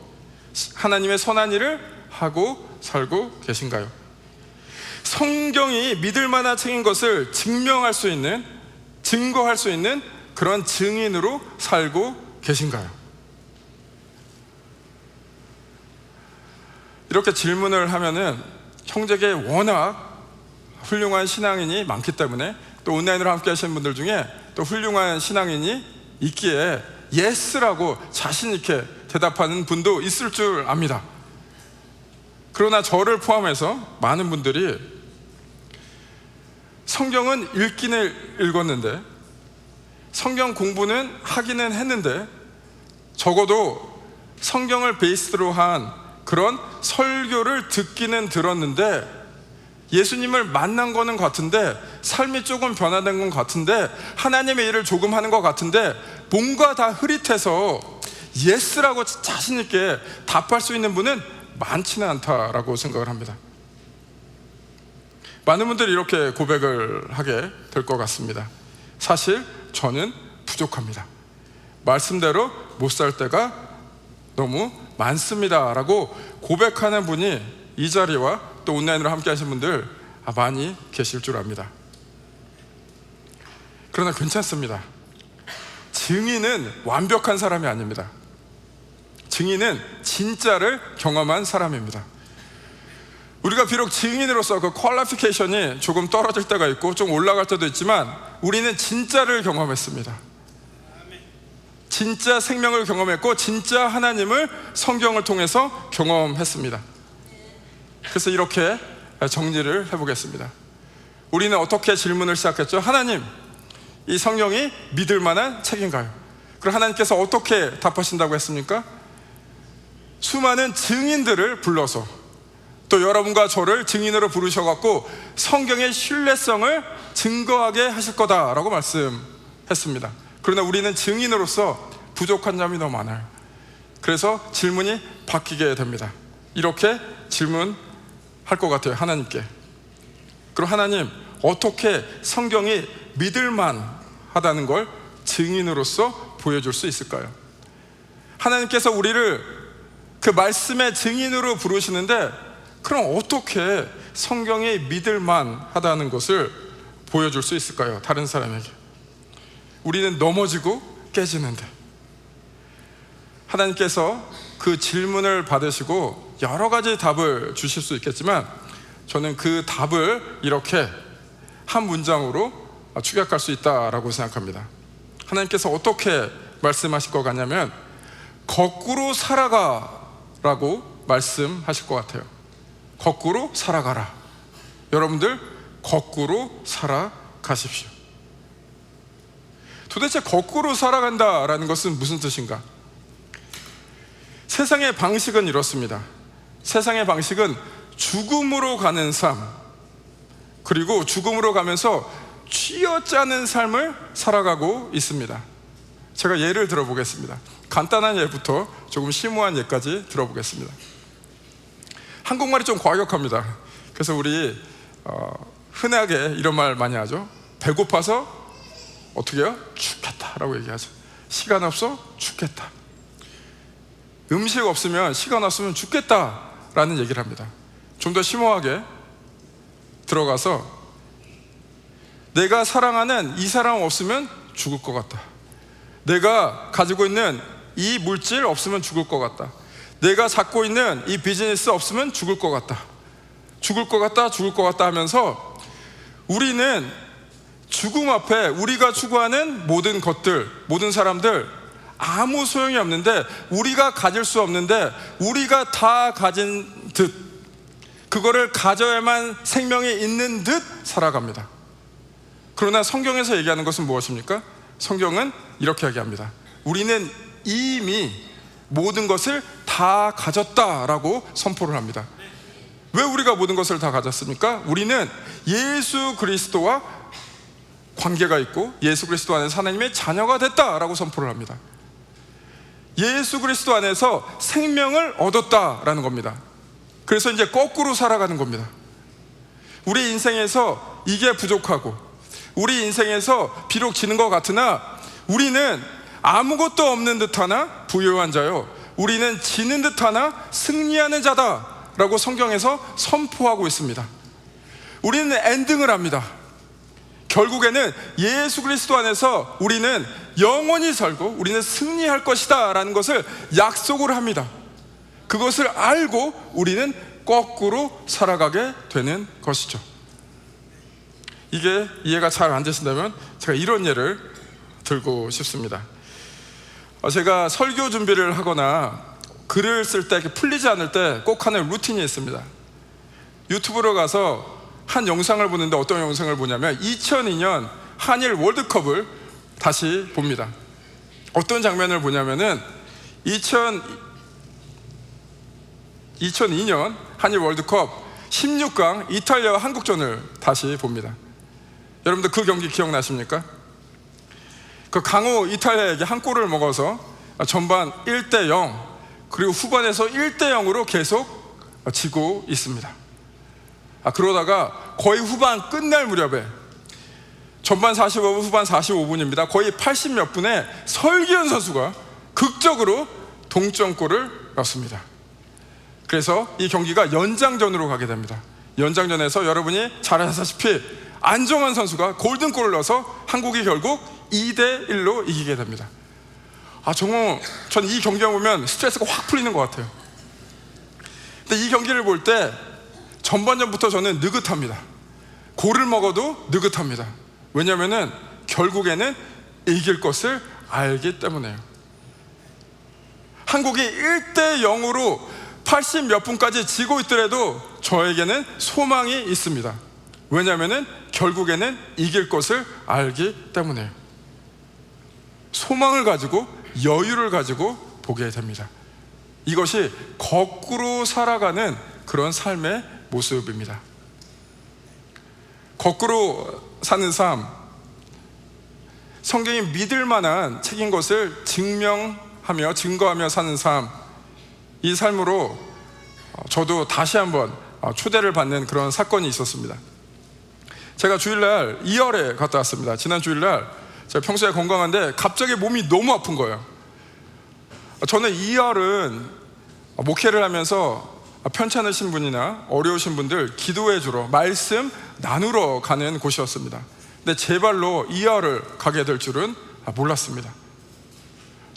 하나님의 선한 일을 하고 살고 계신가요? 성경이 믿을 만한 책인 것을 증명할 수 있는, 증거할 수 있는 그런 증인으로 살고 계신가요? 이렇게 질문을 하면은 형제계 워낙 훌륭한 신앙인이 많기 때문에, 또 온라인으로 함께 하시는 분들 중에 또 훌륭한 신앙인이 있기에 예스라고 자신 있게 대답하는 분도 있을 줄 압니다. 그러나 저를 포함해서 많은 분들이 성경은 읽기는 읽었는데, 성경 공부는 하기는 했는데, 적어도 성경을 베이스로 한 그런 설교를 듣기는 들었는데, 예수님을 만난 거는 같은데, 삶이 조금 변화된 건 같은데, 하나님의 일을 조금 하는 것 같은데, 뭔가 다 흐릿해서 예스라고 자신 있게 답할 수 있는 분은 많지는 않다라고 생각을 합니다. 많은 분들이 이렇게 고백을 하게 될 것 같습니다. 사실 저는 부족합니다. 말씀대로 못 살 때가 너무 많습니다 라고 고백하는 분이 이 자리와 또 온라인으로 함께 하신 분들 많이 계실 줄 압니다. 그러나 괜찮습니다. 증인은 완벽한 사람이 아닙니다. 증인은 진짜를 경험한 사람입니다. 우리가 비록 증인으로서 그 퀄리피케이션이 조금 떨어질 때가 있고 좀 올라갈 때도 있지만, 우리는 진짜를 경험했습니다. 진짜 생명을 경험했고 진짜 하나님을 성경을 통해서 경험했습니다. 그래서 이렇게 정리를 해보겠습니다. 우리는 어떻게 질문을 시작했죠? 하나님, 이 성경이 믿을 만한 책인가요? 그럼 하나님께서 어떻게 답하신다고 했습니까? 수많은 증인들을 불러서, 또 여러분과 저를 증인으로 부르셔갖고 성경의 신뢰성을 증거하게 하실 거다라고 말씀했습니다. 그러나 우리는 증인으로서 부족한 점이 너무 많아요. 그래서 질문이 바뀌게 됩니다. 이렇게 질문할 것 같아요, 하나님께. 그럼 하나님, 어떻게 성경이 믿을만 하다는 걸 증인으로서 보여줄 수 있을까요? 하나님께서 우리를 그 말씀의 증인으로 부르시는데, 그럼 어떻게 성경이 믿을만 하다는 것을 보여줄 수 있을까요? 다른 사람에게. 우리는 넘어지고 깨지는데, 하나님께서 그 질문을 받으시고 여러 가지 답을 주실 수 있겠지만, 저는 그 답을 이렇게 한 문장으로 축약할 수 있다라고 생각합니다. 하나님께서 어떻게 말씀하실 것 같냐면, 거꾸로 살아가라고 말씀하실 것 같아요. 거꾸로 살아가라. 여러분들 거꾸로 살아가십시오. 도대체 거꾸로 살아간다라는 것은 무슨 뜻인가? 세상의 방식은 이렇습니다. 세상의 방식은 죽음으로 가는 삶, 그리고 죽음으로 가면서 쥐어짜는 삶을 살아가고 있습니다. 제가 예를 들어보겠습니다. 간단한 예부터 조금 심오한 예까지 들어보겠습니다. 한국말이 좀 과격합니다. 그래서 우리 흔하게 이런 말 많이 하죠. 배고파서 어떻게 해요? 죽겠다라고 얘기하죠. 시간 없어? 죽겠다. 음식 없으면, 시간 없으면 죽겠다라는 얘기를 합니다. 좀 더 심오하게 들어가서 내가 사랑하는 이 사람 없으면 죽을 것 같다. 내가 가지고 있는 이 물질 없으면 죽을 것 같다. 내가 갖고 있는 이 비즈니스 없으면 죽을 것 같다. 죽을 것 같다, 죽을 것 같다 하면서 우리는 죽음 앞에 우리가 추구하는 모든 것들, 모든 사람들 아무 소용이 없는데, 우리가 가질 수 없는데 우리가 다 가진 듯, 그거를 가져야만 생명이 있는 듯 살아갑니다. 그러나 성경에서 얘기하는 것은 무엇입니까? 성경은 이렇게 얘기합니다. 우리는 이미 모든 것을 다 가졌다라고 선포를 합니다. 왜 우리가 모든 것을 다 가졌습니까? 우리는 예수 그리스도와 관계가 있고 예수 그리스도 안에서 하나님의 자녀가 됐다라고 선포를 합니다. 예수 그리스도 안에서 생명을 얻었다라는 겁니다. 그래서 이제 거꾸로 살아가는 겁니다. 우리 인생에서 이게 부족하고, 우리 인생에서 비록 지는 것 같으나 우리는 아무것도 없는 듯하나 부유한 자요, 우리는 지는 듯하나 승리하는 자다라고 성경에서 선포하고 있습니다. 우리는 엔딩을 합니다. 결국에는 예수 그리스도 안에서 우리는 영원히 살고 우리는 승리할 것이다 라는 것을 약속을 합니다. 그것을 알고 우리는 거꾸로 살아가게 되는 것이죠. 이게 이해가 잘 안 되신다면 제가 이런 예를 들고 싶습니다. 제가 설교 준비를 하거나 글을 쓸 때 풀리지 않을 때 꼭 하는 루틴이 있습니다. 유튜브로 가서 한 영상을 보는데 어떤 영상을 보냐면 2002년 한일 월드컵을 다시 봅니다. 어떤 장면을 보냐면은 2002년 한일 월드컵 16강 이탈리아와 한국전을 다시 봅니다. 여러분들 그 경기 기억나십니까? 그 강호 이탈리아에게 한 골을 먹어서 전반 1대0, 그리고 후반에서 1대0으로 계속 지고 있습니다. 그러다가 거의 후반 끝날 무렵에 전반 45분, 후반 45분입니다. 거의 80 몇 분에 설기현 선수가 극적으로 동점골을 넣습니다. 그래서 이 경기가 연장전으로 가게 됩니다. 연장전에서 여러분이 잘 아시다시피 안정환 선수가 골든골을 넣어서 한국이 결국 2대1로 이기게 됩니다. 정말 저는 이 경기를 보면 스트레스가 확 풀리는 것 같아요. 근데 이 경기를 볼 때 전반전부터 저는 느긋합니다. 골을 먹어도 느긋합니다. 왜냐하면 결국에는 이길 것을 알기 때문에요. 한국이 1대0으로 80 몇 분까지 지고 있더라도 저에게는 소망이 있습니다. 왜냐하면 결국에는 이길 것을 알기 때문에요. 소망을 가지고, 여유를 가지고 보게 됩니다. 이것이 거꾸로 살아가는 그런 삶의 모습입니다. 거꾸로 사는 삶, 성경이 믿을 만한 책인 것을 증명하며 증거하며 사는 삶, 이 삶으로 저도 다시 한번 초대를 받는 그런 사건이 있었습니다. 제가 주일날 2열에 갔다 왔습니다. 지난 주일날 제가 평소에 건강한데 갑자기 몸이 너무 아픈 거예요. 저는 2열은 목회를 하면서 편찮으신 분이나 어려우신 분들 기도해 주러, 말씀 나누러 가는 곳이었습니다. 근데 제 발로 2열을 가게 될 줄은 몰랐습니다.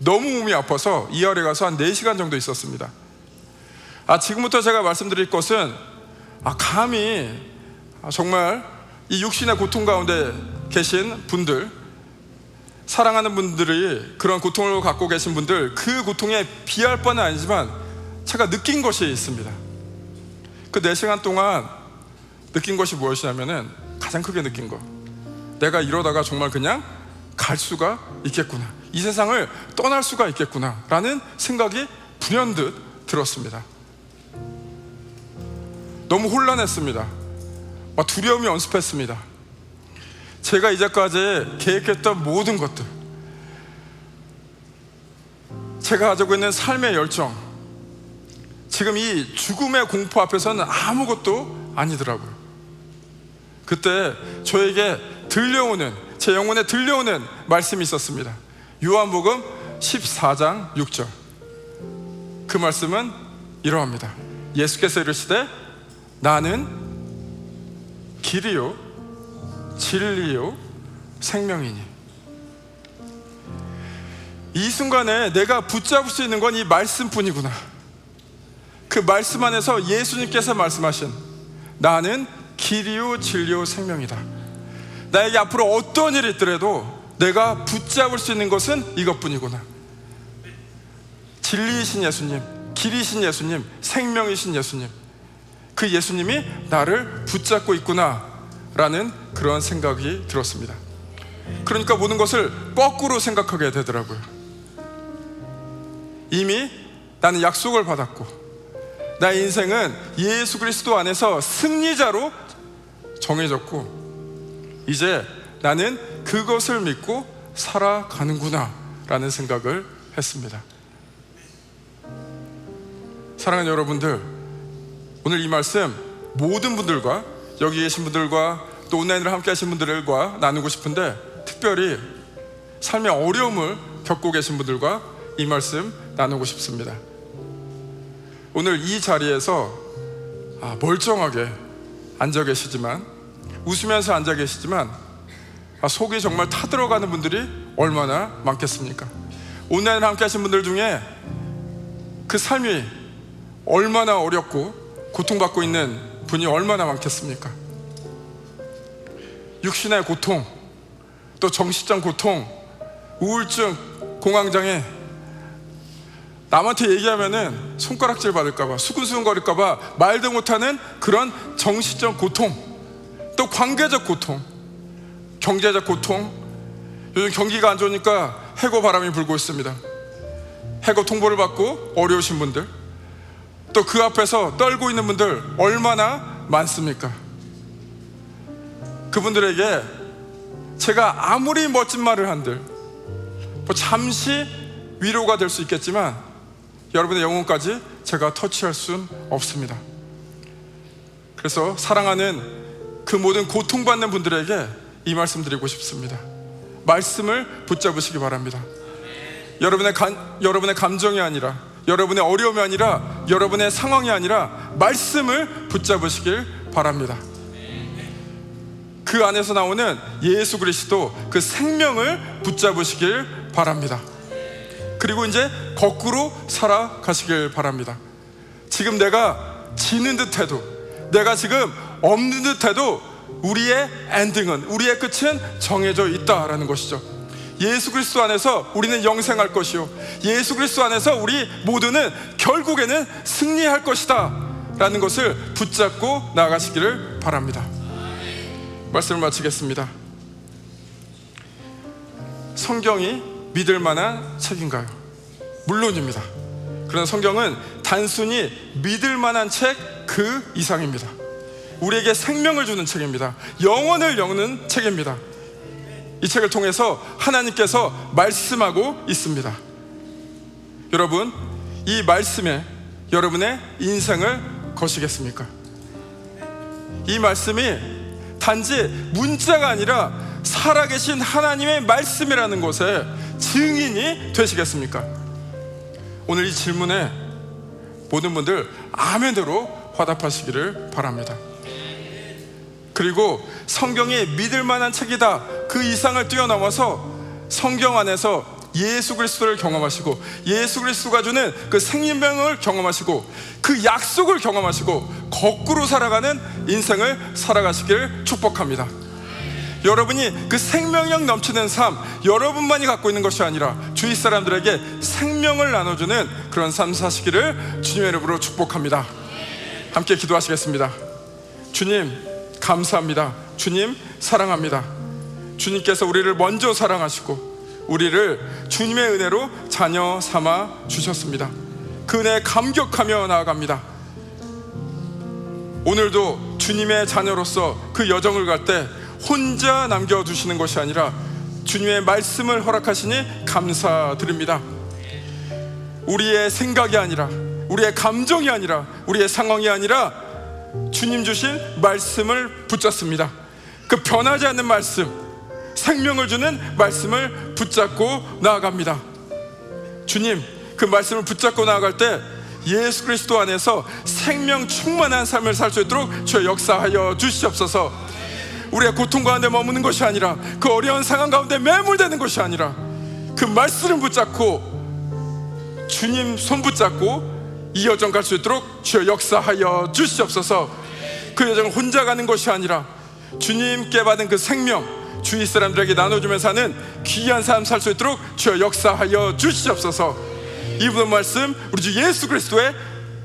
너무 몸이 아파서 2열에 가서 한 4시간 정도 있었습니다. 지금부터 제가 말씀드릴 것은 감히 정말 이 육신의 고통 가운데 계신 분들, 사랑하는 분들이 그런 고통을 갖고 계신 분들, 그 고통에 비할 바는 아니지만 제가 느낀 것이 있습니다. 그 4시간 동안 느낀 것이 무엇이냐면은, 가장 크게 느낀 것, 내가 이러다가 정말 그냥 갈 수가 있겠구나, 이 세상을 떠날 수가 있겠구나 라는 생각이 불현듯 들었습니다. 너무 혼란했습니다. 두려움이 연습했습니다. 제가 이제까지 계획했던 모든 것들, 제가 가지고 있는 삶의 열정, 지금 이 죽음의 공포 앞에서는 아무것도 아니더라고요. 그때 저에게 들려오는, 제 영혼에 들려오는 말씀이 있었습니다. 요한복음 14장 6절. 그 말씀은 이러합니다. 예수께서 이르시되 나는 길이요 진리요 생명이니. 이 순간에 내가 붙잡을 수 있는 건 이 말씀뿐이구나. 그 말씀 안에서 예수님께서 말씀하신 나는 길이요 진리요 생명이다. 나에게 앞으로 어떤 일이 있더라도 내가 붙잡을 수 있는 것은 이것뿐이구나. 진리이신 예수님, 길이신 예수님, 생명이신 예수님, 그 예수님이 나를 붙잡고 있구나 라는 그런 생각이 들었습니다. 그러니까 모든 것을 거꾸로 생각하게 되더라고요. 이미 나는 약속을 받았고 나의 인생은 예수 그리스도 안에서 승리자로 정해졌고 이제 나는 그것을 믿고 살아가는구나 라는 생각을 했습니다. 사랑하는 여러분들, 오늘 이 말씀 모든 분들과, 여기 계신 분들과 또 온라인으로 함께 하신 분들과 나누고 싶은데, 특별히 삶의 어려움을 겪고 계신 분들과 이 말씀 나누고 싶습니다. 오늘 이 자리에서 멀쩡하게 앉아 계시지만, 웃으면서 앉아 계시지만 속이 정말 타들어가는 분들이 얼마나 많겠습니까? 온라인으로 함께 하신 분들 중에 그 삶이 얼마나 어렵고 고통받고 있는 분이 얼마나 많겠습니까? 육신의 고통, 또 정신적 고통, 우울증, 공황장애, 남한테 얘기하면은 손가락질 받을까봐, 수근수근거릴까봐 말도 못하는 그런 정신적 고통, 또 관계적 고통, 경제적 고통. 요즘 경기가 안 좋으니까 해고 바람이 불고 있습니다. 해고 통보를 받고 어려우신 분들, 또 그 앞에서 떨고 있는 분들 얼마나 많습니까? 그분들에게 제가 아무리 멋진 말을 한들 잠시 위로가 될 수 있겠지만 여러분의 영혼까지 제가 터치할 수는 없습니다. 그래서 사랑하는 그 모든 고통받는 분들에게 이 말씀 드리고 싶습니다. 말씀을 붙잡으시기 바랍니다. 여러분의 감정이 아니라, 여러분의 어려움이 아니라, 여러분의 상황이 아니라 말씀을 붙잡으시길 바랍니다. 그 안에서 나오는 예수 그리스도, 그 생명을 붙잡으시길 바랍니다. 그리고 이제 거꾸로 살아가시길 바랍니다. 지금 내가 지는 듯해도, 내가 지금 없는 듯해도 우리의 엔딩은, 우리의 끝은 정해져 있다라는 것이죠. 예수 그리스도 안에서 우리는 영생할 것이요, 예수 그리스도 안에서 우리 모두는 결국에는 승리할 것이다 라는 것을 붙잡고 나아가시기를 바랍니다. 말씀을 마치겠습니다. 성경이 믿을 만한 책인가요? 물론입니다. 그러나 성경은 단순히 믿을 만한 책 그 이상입니다. 우리에게 생명을 주는 책입니다. 영혼을 여는 책입니다. 이 책을 통해서 하나님께서 말씀하고 있습니다. 여러분, 이 말씀에 여러분의 인생을 거시겠습니까? 이 말씀이 단지 문자가 아니라 살아계신 하나님의 말씀이라는 것에 증인이 되시겠습니까? 오늘 이 질문에 모든 분들 아멘으로 화답하시기를 바랍니다. 그리고 성경이 믿을 만한 책이다, 그 이상을 뛰어넘어서 성경 안에서 예수 그리스도를 경험하시고 예수 그리스도가 주는 그 생명을 경험하시고 그 약속을 경험하시고 거꾸로 살아가는 인생을 살아가시기를 축복합니다. 여러분이 그 생명력 넘치는 삶, 여러분만이 갖고 있는 것이 아니라 주위 사람들에게 생명을 나눠주는 그런 삶 사시기를 주님의 이름으로 축복합니다. 함께 기도하시겠습니다. 주님 감사합니다. 주님 사랑합니다. 주님께서 우리를 먼저 사랑하시고 우리를 주님의 은혜로 자녀 삼아 주셨습니다. 그 은혜에 감격하며 나아갑니다. 오늘도 주님의 자녀로서 그 여정을 갈 때 혼자 남겨두시는 것이 아니라 주님의 말씀을 허락하시니 감사드립니다. 우리의 생각이 아니라, 우리의 감정이 아니라, 우리의 상황이 아니라 주님 주신 말씀을 붙잡습니다. 그 변하지 않는 말씀, 생명을 주는 말씀을 붙잡고 나아갑니다. 주님, 그 말씀을 붙잡고 나아갈 때 예수 그리스도 안에서 생명 충만한 삶을 살 수 있도록 주여 역사하여 주시옵소서. 우리의 고통 가운데 머무는 것이 아니라, 그 어려운 상황 가운데 매몰되는 것이 아니라, 그 말씀을 붙잡고 주님 손 붙잡고 이 여정 갈 수 있도록 주여 역사하여 주시옵소서. 그 여정을 혼자 가는 것이 아니라 주님께 받은 그 생명 주위 사람들에게 나눠주면서 사는 귀한 삶 살 수 있도록 주여 역사하여 주시옵소서. 이 부분 말씀 우리 주 예수 그리스도의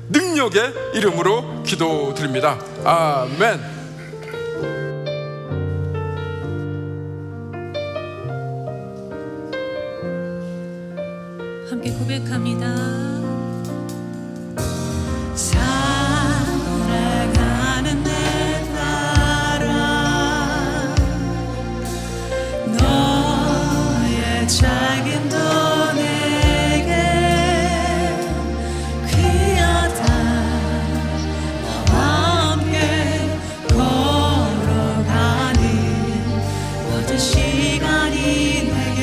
능력의 이름으로 기도드립니다. 아멘. 함께 고백합니다. 살아가는 내 딸아, 너의 작은 도 내게 귀하다. 너와 함께 걸어가는 모든 시간이 내게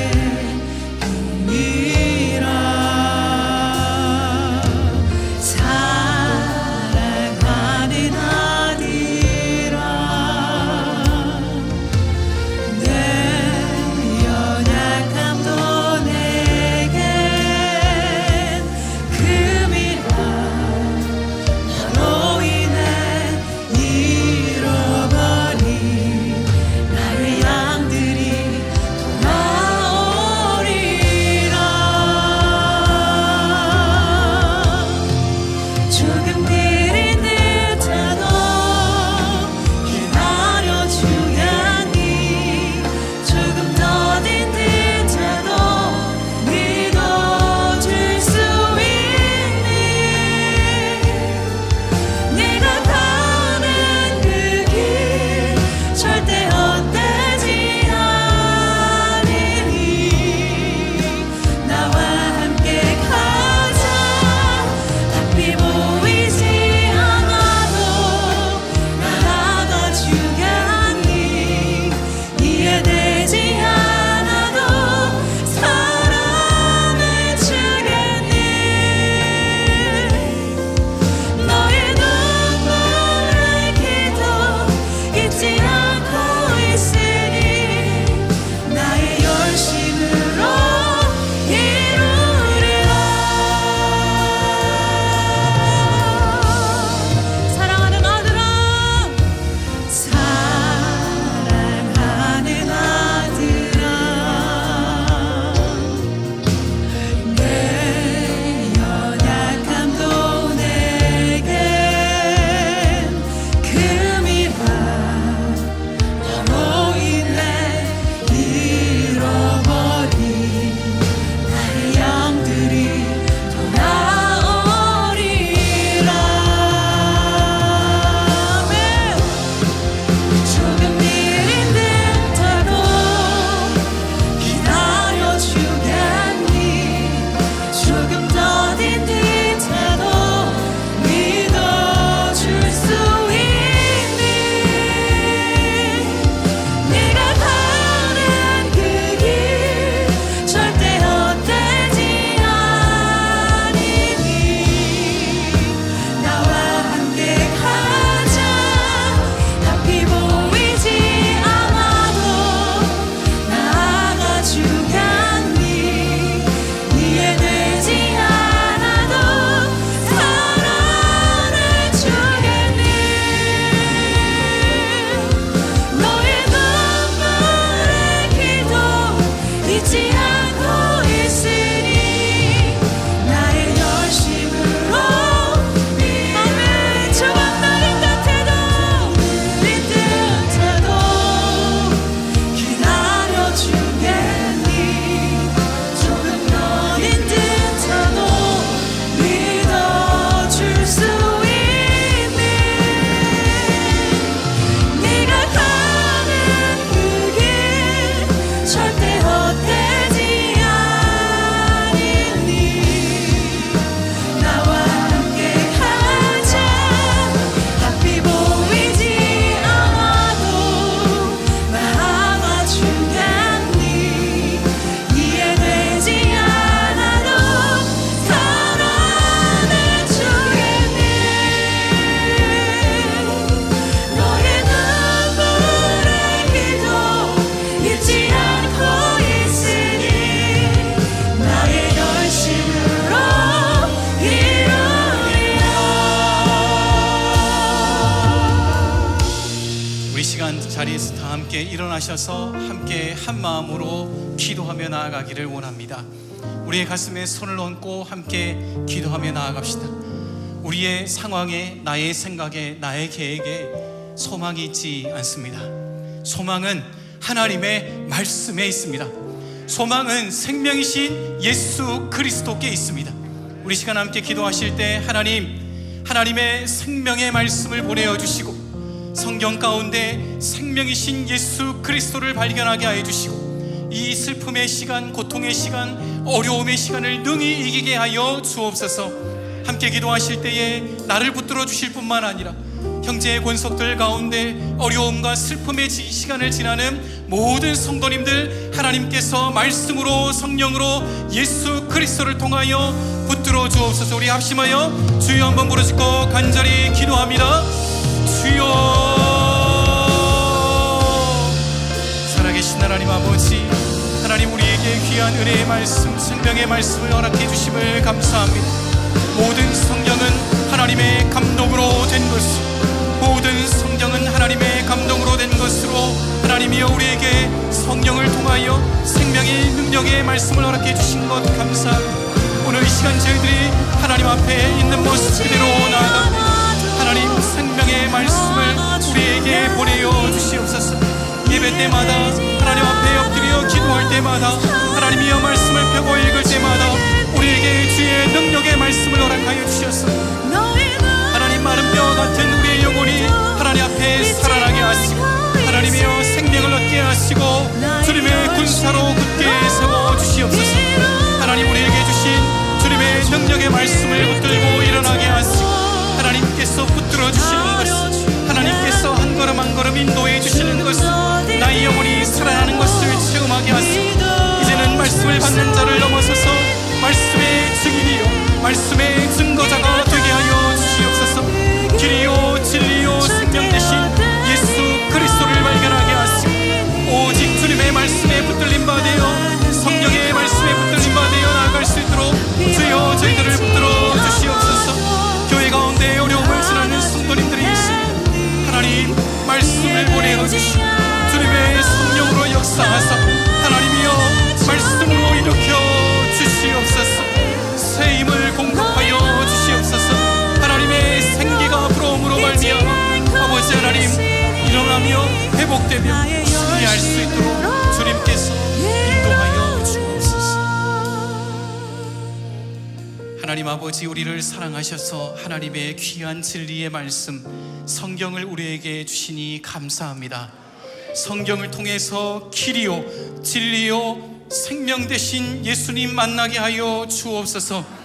힘이라. 우리 시간 자리에서 다 함께 일어나셔서 함께 한 마음으로 기도하며 나아가기를 원합니다. 우리의 가슴에 손을 얹고 함께 기도하며 나아갑시다. 우리의 상황에, 나의 생각에, 나의 계획에 소망이 있지 않습니다. 소망은 하나님의 말씀에 있습니다. 소망은 생명이신 예수 그리스도께 있습니다. 우리 시간 함께 기도하실 때 하나님의 생명의 말씀을 보내어 주시고 성경 가운데 생명이신 예수 그리스도를 발견하게 하여 주시고 이 슬픔의 시간, 고통의 시간, 어려움의 시간을 능히 이기게 하여 주옵소서. 함께 기도하실 때에 나를 붙들어 주실 뿐만 아니라 형제의 권속들 가운데 어려움과 슬픔의 시간을 지나는 모든 성도님들 하나님께서 말씀으로 성령으로 예수 그리스도를 통하여 붙들어 주옵소서. 우리 합심하여 주여 한번 부르짖고 간절히 기도합니다. 주여. 살아계신 하나님 아버지, 하나님 우리에게 귀한 은혜의 말씀, 생명의 말씀을 허락해 주심을 감사합니다. 모든 성경은 하나님의 감동으로 된 것을, 모든 성경은 하나님의 감동으로 된 것으로 하나님이여 우리에게 성령을 통하여 생명의 능력의 말씀을 허락해 주신 것 감사합니다. 오늘 이 시간 저희들이 하나님 앞에 있는 모습 그대로 나아갑니다. 하나님 생명의 말씀을 우리에게 보내어 주시옵소서. 예배 때마다 하나님 앞에 엎드려 기도할 때마다 하나님이여 말씀을 펴고 읽을 때마다 우리에게 주의 능력의 말씀을 허락하여 주셨소. 하나님 마른 뼈 같은 우리의 영혼이 하나님 앞에 살아나게 하시고 하나님이여 생명을 얻게 하시고 주님의 군사로 굳게 세워 주시옵소서. 하나님 우리에게 주신 주님의 능력의 말씀을 붙들고 일어나게 하시고 하나님께서 붙들어 주시는 것을, 하나님께서 한 걸음 한 걸음 인도해 주시는 것을, 나의 영혼이 살아나는 것을 체험하게 하시고 이제는 말씀을 받는 자를 넘어서서 말씀의 증인이요 말씀의 증거자가 되게 하여 주시옵소서. 길이요 진리요 생명 되신 예수 그리스도를 발견하게 하시고 오직 주님의 말씀에 붙들림 받으여 성령의 말씀에 붙들림 받으여 나아갈 수 있도록 주여 저희들을 붙들어 주시옵소서. 교회 가운데 어려움을 지나는 성도님들이 있습니다. 하나님 말씀을 보내어 주시고 주님의 성령으로 역사하사 하나님이여 말씀으로 일으켜 주시옵소서. 새 힘을 공급하여 주시옵소서. 하나님의 생기가 불어옴으로 말미암아 아버지 하나님 일어나며 회복되며 승리할 수 있도록 주님께서 인도하여 주옵소서. 하나님 아버지 우리를 사랑하셔서 하나님의 귀한 진리의 말씀 성경을 우리에게 주시니 감사합니다. 성경을 통해서 길이요 진리요 생명 되신 예수님 만나게 하여 주옵소서.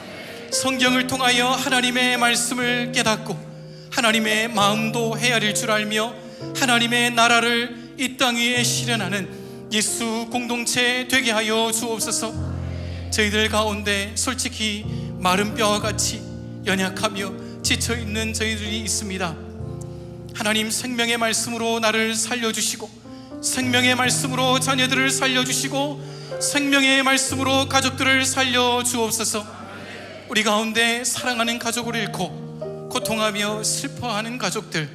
성경을 통하여 하나님의 말씀을 깨닫고 하나님의 마음도 헤아릴 줄 알며 하나님의 나라를 이 땅 위에 실현하는 예수 공동체 되게 하여 주옵소서. 저희들 가운데 솔직히 마른 뼈와 같이 연약하며 지쳐있는 저희들이 있습니다. 하나님 생명의 말씀으로 나를 살려주시고 생명의 말씀으로 자녀들을 살려주시고 생명의 말씀으로 가족들을 살려주옵소서. 우리 가운데 사랑하는 가족을 잃고 고통하며 슬퍼하는 가족들,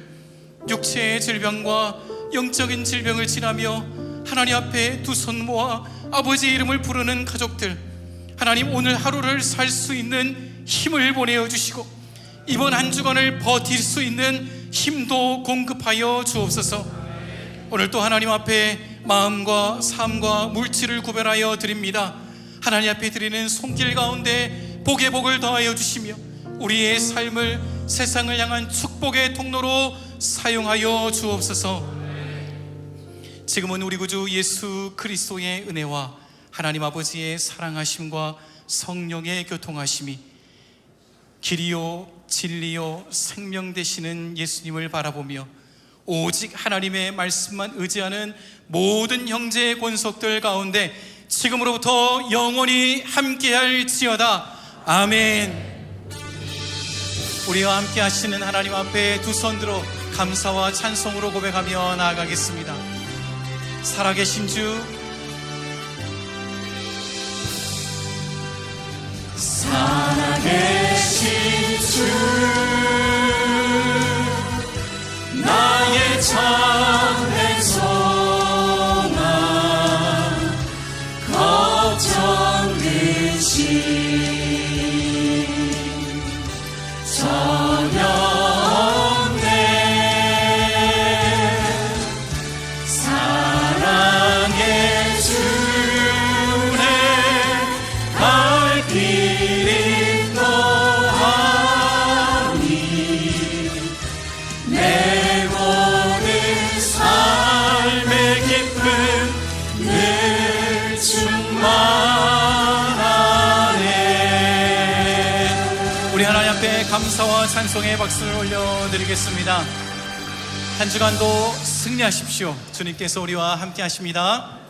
육체의 질병과 영적인 질병을 지나며 하나님 앞에 두 손 모아 아버지 이름을 부르는 가족들, 하나님 오늘 하루를 살 수 있는 힘을 보내어 주시고 이번 한 주간을 버틸 수 있는 힘도 공급하여 주옵소서. 오늘 또 하나님 앞에 마음과 삶과 물질을 구별하여 드립니다. 하나님 앞에 드리는 손길 가운데 복의 복을 더하여 주시며 우리의 삶을 세상을 향한 축복의 통로로 사용하여 주옵소서. 지금은 우리 구주 예수 그리스도의 은혜와 하나님 아버지의 사랑하심과 성령의 교통하심이 길이요 진리요 생명 되시는 예수님을 바라보며 오직 하나님의 말씀만 의지하는 모든 형제의 권속들 가운데 지금으로부터 영원히 함께할지어다. 아멘. 우리와 함께 하시는 하나님 앞에 두 손 들어 감사와 찬송으로 고백하며 나아가겠습니다. 살아계신 주, 살아계신 주, 나의 참 감사와 찬송의 박수를 올려드리겠습니다. 한 주간도 승리하십시오. 주님께서 우리와 함께 하십니다.